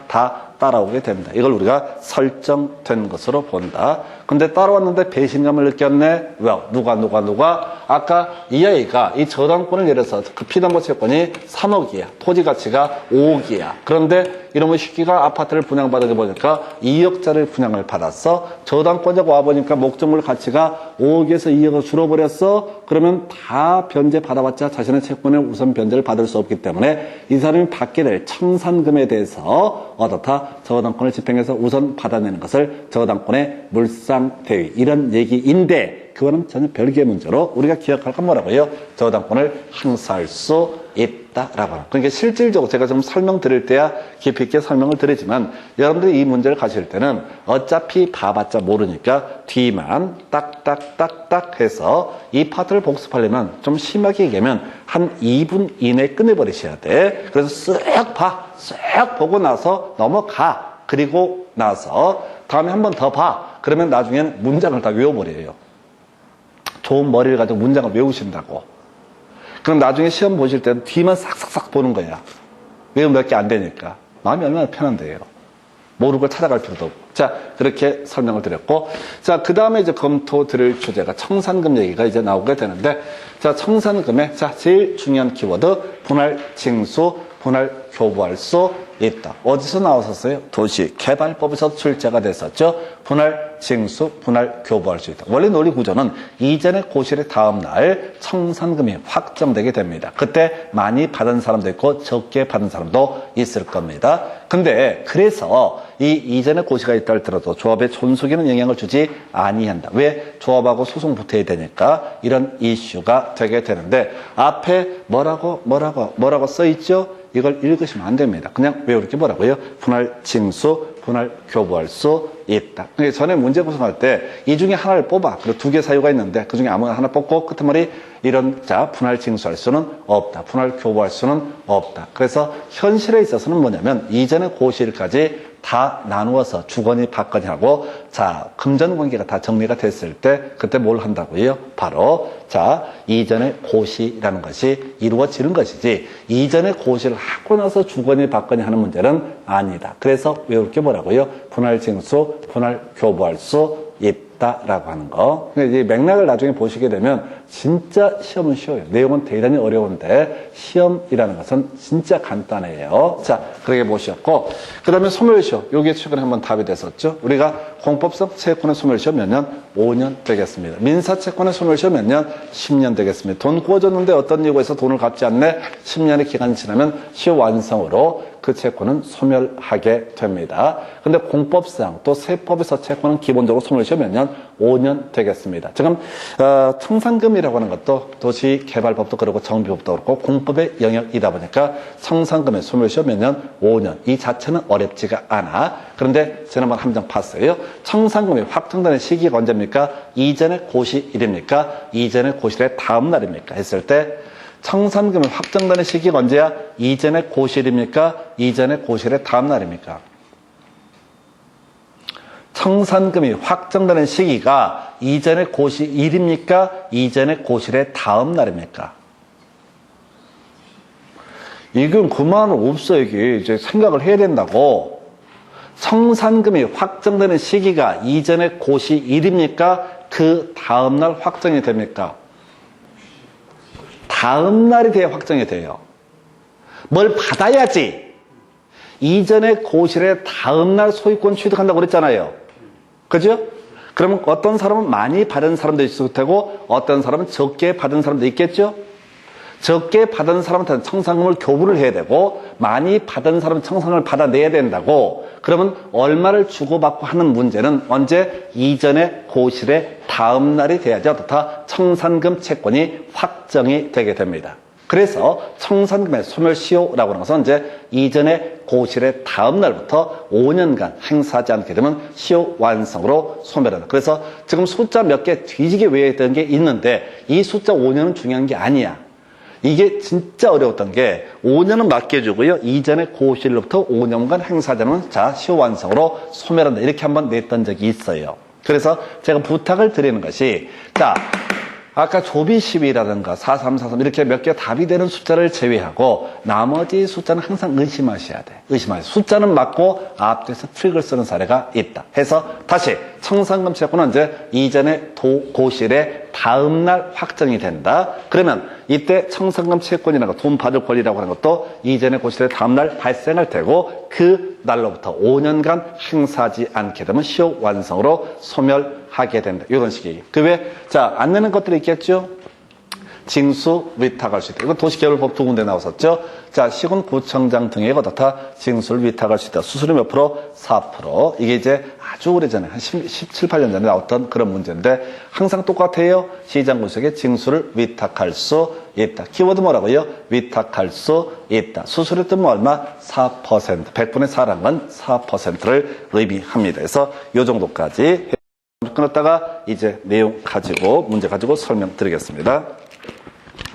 따라오게 됩니다. 이걸 우리가 설정된 것으로 본다. 근데 따라왔는데 배신감을 느꼈네. 왜? 누가? 아까 이 아이가 이 저당권을 예를 들어서 그 피담보 채권이 3억이야. 토지 가치가 5억이야. 그런데 이놈의 새끼가 아파트를 분양받게 보니까 2억짜리 분양을 받았어. 저당권자가 와보니까 목적물 가치가 5억에서 2억으로 줄어버렸어. 그러면 다 변제 받아봤자 자신의 채권의 우선 변제를 받을 수 없기 때문에 이 사람이 받게 될 청산금에 대해서 어떻다? 저당권을 집행해서 우선 받아내는 것을 저당권의 물상대위 이런 얘기인데 그거는 전혀 별개의 문제로 우리가 기억할 건 뭐라고요? 저당권을 행사할 수 있다라고 하는. 그러니까 실질적으로 제가 좀 설명드릴 때야 깊이 있게 설명을 드리지만 여러분들이 이 문제를 가실 때는 어차피 봐봤자 모르니까 뒤만 딱딱딱딱 해서 이 파트를 복습하려면 좀 심하게 얘기하면 한 2분 이내에 끝내버리셔야 돼. 그래서 쓱 보고 나서 넘어가. 그리고 나서 다음에 한 번 더 봐. 그러면 나중에는 문장을 다 외워버려요. 좋은 머리를 가지고 문장을 외우신다고. 그럼 나중에 시험 보실 때는 뒤만 싹싹싹 보는 거야. 외우면 몇 개 안 되니까. 마음이 얼마나 편한데요. 모르고 찾아갈 필요도 없고. 자, 그렇게 설명을 드렸고. 자, 그 다음에 이제 검토 드릴 주제가 청산금 얘기가 이제 나오게 되는데, 자, 청산금의, 자, 제일 중요한 키워드, 분할 징수, 분할 교부할 수 있다. 어디서 나왔었어요? 도시개발법에서 출제가 됐었죠. 분할 징수, 분할 교부할 수 있다. 원래 논리 구조는 이전의 고실의 다음 날 청산금이 확정되게 됩니다. 그때 많이 받은 사람도 있고 적게 받은 사람도 있을 겁니다. 근데 그래서 이 이전의 고시가 있다 할지라도 조합의 존속에는 영향을 주지 아니한다. 왜? 조합하고 소송 붙어야 되니까 이런 이슈가 되게 되는데 앞에 뭐라고 써 있죠? 이걸 읽으시면 안 됩니다. 그냥 왜 이렇게 뭐라고요? 분할 징수, 분할 교부할 수 있다. 그러니까 전에 문제 구성할 때 이 중에 하나를 뽑아. 그리고 두 개 사유가 있는데 그 중에 아무나 하나 뽑고 끝머리 이런 자 분할 징수할 수는 없다. 분할 교부할 수는 없다. 그래서 현실에 있어서는 뭐냐면 이전의 고시일까지 다 나누어서 주거니 받거니 하고 자 금전관계가 다 정리가 됐을 때 그때 뭘 한다고요? 바로 자 이전의 고시라는 것이 이루어지는 것이지 이전의 고시를 하고 나서 주거니 받거니 하는 문제는 아니다. 그래서 왜 이렇게 뭐라고요? 분할 징수, 분할 교부할 수 있다라고 하는 거. 이 맥락을 나중에 보시게 되면 진짜 시험은 쉬워요. 내용은 대단히 어려운데 시험이라는 것은 진짜 간단해요. 자, 그렇게 보셨고 그 다음에 소멸시효. 요게 최근에 한번 답이 됐었죠. 우리가 공법상 채권의 소멸시효 몇 년? 5년 되겠습니다. 민사채권의 소멸시효 몇 년? 10년 되겠습니다. 돈 구워줬는데 어떤 이유가 있어 돈을 갚지 않네? 10년의 기간이 지나면 시효 완성으로 그 채권은 소멸하게 됩니다. 근데 공법상 또 세법에서 채권은 기본적으로 소멸시효 몇 년? 5년 되겠습니다. 지금 청산금이라고 하는 것도 도시개발법도 그렇고 정비법도 그렇고 공법의 영역이다 보니까 청산금의 소멸시효 몇 년? 5년. 이 자체는 어렵지가 않아. 그런데 지난번 함정 봤어요. 청산금이 확정되는 시기가 언제입니까? 이전의 고시일입니까? 이전의 고시일의 다음 날입니까? 했을 때 청산금이 확정되는 시기가 언제야? 이전의 고시일입니까? 이전의 고시일의 다음 날입니까? 청산금이 확정되는 시기가 이전의 고시일입니까? 이전의 고시일의 다음 날입니까? 이건 그만은 없어. 이게 이제 생각을 해야 된다고. 청산금이 확정되는 시기가 이전의 고시일입니까? 그 다음 날 확정이 됩니까? 다음 날이 돼야 확정이 돼요. 뭘 받아야지. 이전의 고시일의 다음 날 소유권 취득한다고 그랬잖아요. 그죠? 그러면 어떤 사람은 많이 받은 사람도 있을 테고 어떤 사람은 적게 받은 사람도 있겠죠? 적게 받은 사람한테는 청산금을 교부를 해야 되고 많이 받은 사람은 청산금을 받아내야 된다고. 그러면 얼마를 주고받고 하는 문제는 언제? 이전의 고시일의 다음 날이 돼야지 어떻다? 청산금 채권이 확정이 되게 됩니다. 그래서 청산금의 소멸시효라고 하는 것은 이제 이전의 고시일의 다음 날부터 5년간 행사하지 않게 되면 시효 완성으로 소멸한다. 그래서 지금 숫자 몇 개 뒤지게 외웠던 게 있는데 이 숫자 5년은 중요한 게 아니야. 이게 진짜 어려웠던 게 5년은 맡겨주고요. 이전의 고시일로부터 5년간 행사하자면 자 시효 완성으로 소멸한다. 이렇게 한번 냈던 적이 있어요. 그래서 제가 부탁을 드리는 것이 자 아까 조비 10이라든가 4343 이렇게 몇 개 답이 되는 숫자를 제외하고 나머지 숫자는 항상 의심하셔야 돼. 의심하셔야 돼. 숫자는 맞고 앞뒤에서 트릭을 쓰는 사례가 있다. 해서 다시 청산금 채권은 이제 이전의 고시일의 다음 날 확정이 된다. 그러면 이때 청산금 채권이라고 돈 받을 권리라고 하는 것도 이전의 고시일의 다음 날 발생할 테고 그 날로부터 5년간 행사하지 않게 되면 시효 완성으로 소멸하게 된다. 이런 식이에요. 그 외에 자, 안 내는 것들이 있겠죠? 징수, 위탁할 수 있다. 이건 도시개발법 두 군데 나왔었죠. 자, 시군구청장 등에게 어떻다? 징수를 위탁할 수 있다. 수수료 몇 프로? 4%. 이게 이제 아주 오래전에, 한 17, 18년 전에 나왔던 그런 문제인데, 항상 똑같아요. 시장구석에 징수를 위탁할 수 있다. 키워드 뭐라고요? 위탁할 수 있다. 수수료 뜨면 얼마? 4%. 100분의 4라는 건 4%를 의미합니다. 그래서 이 정도까지 끊었다가 이제 내용 가지고, 문제 가지고 설명드리겠습니다.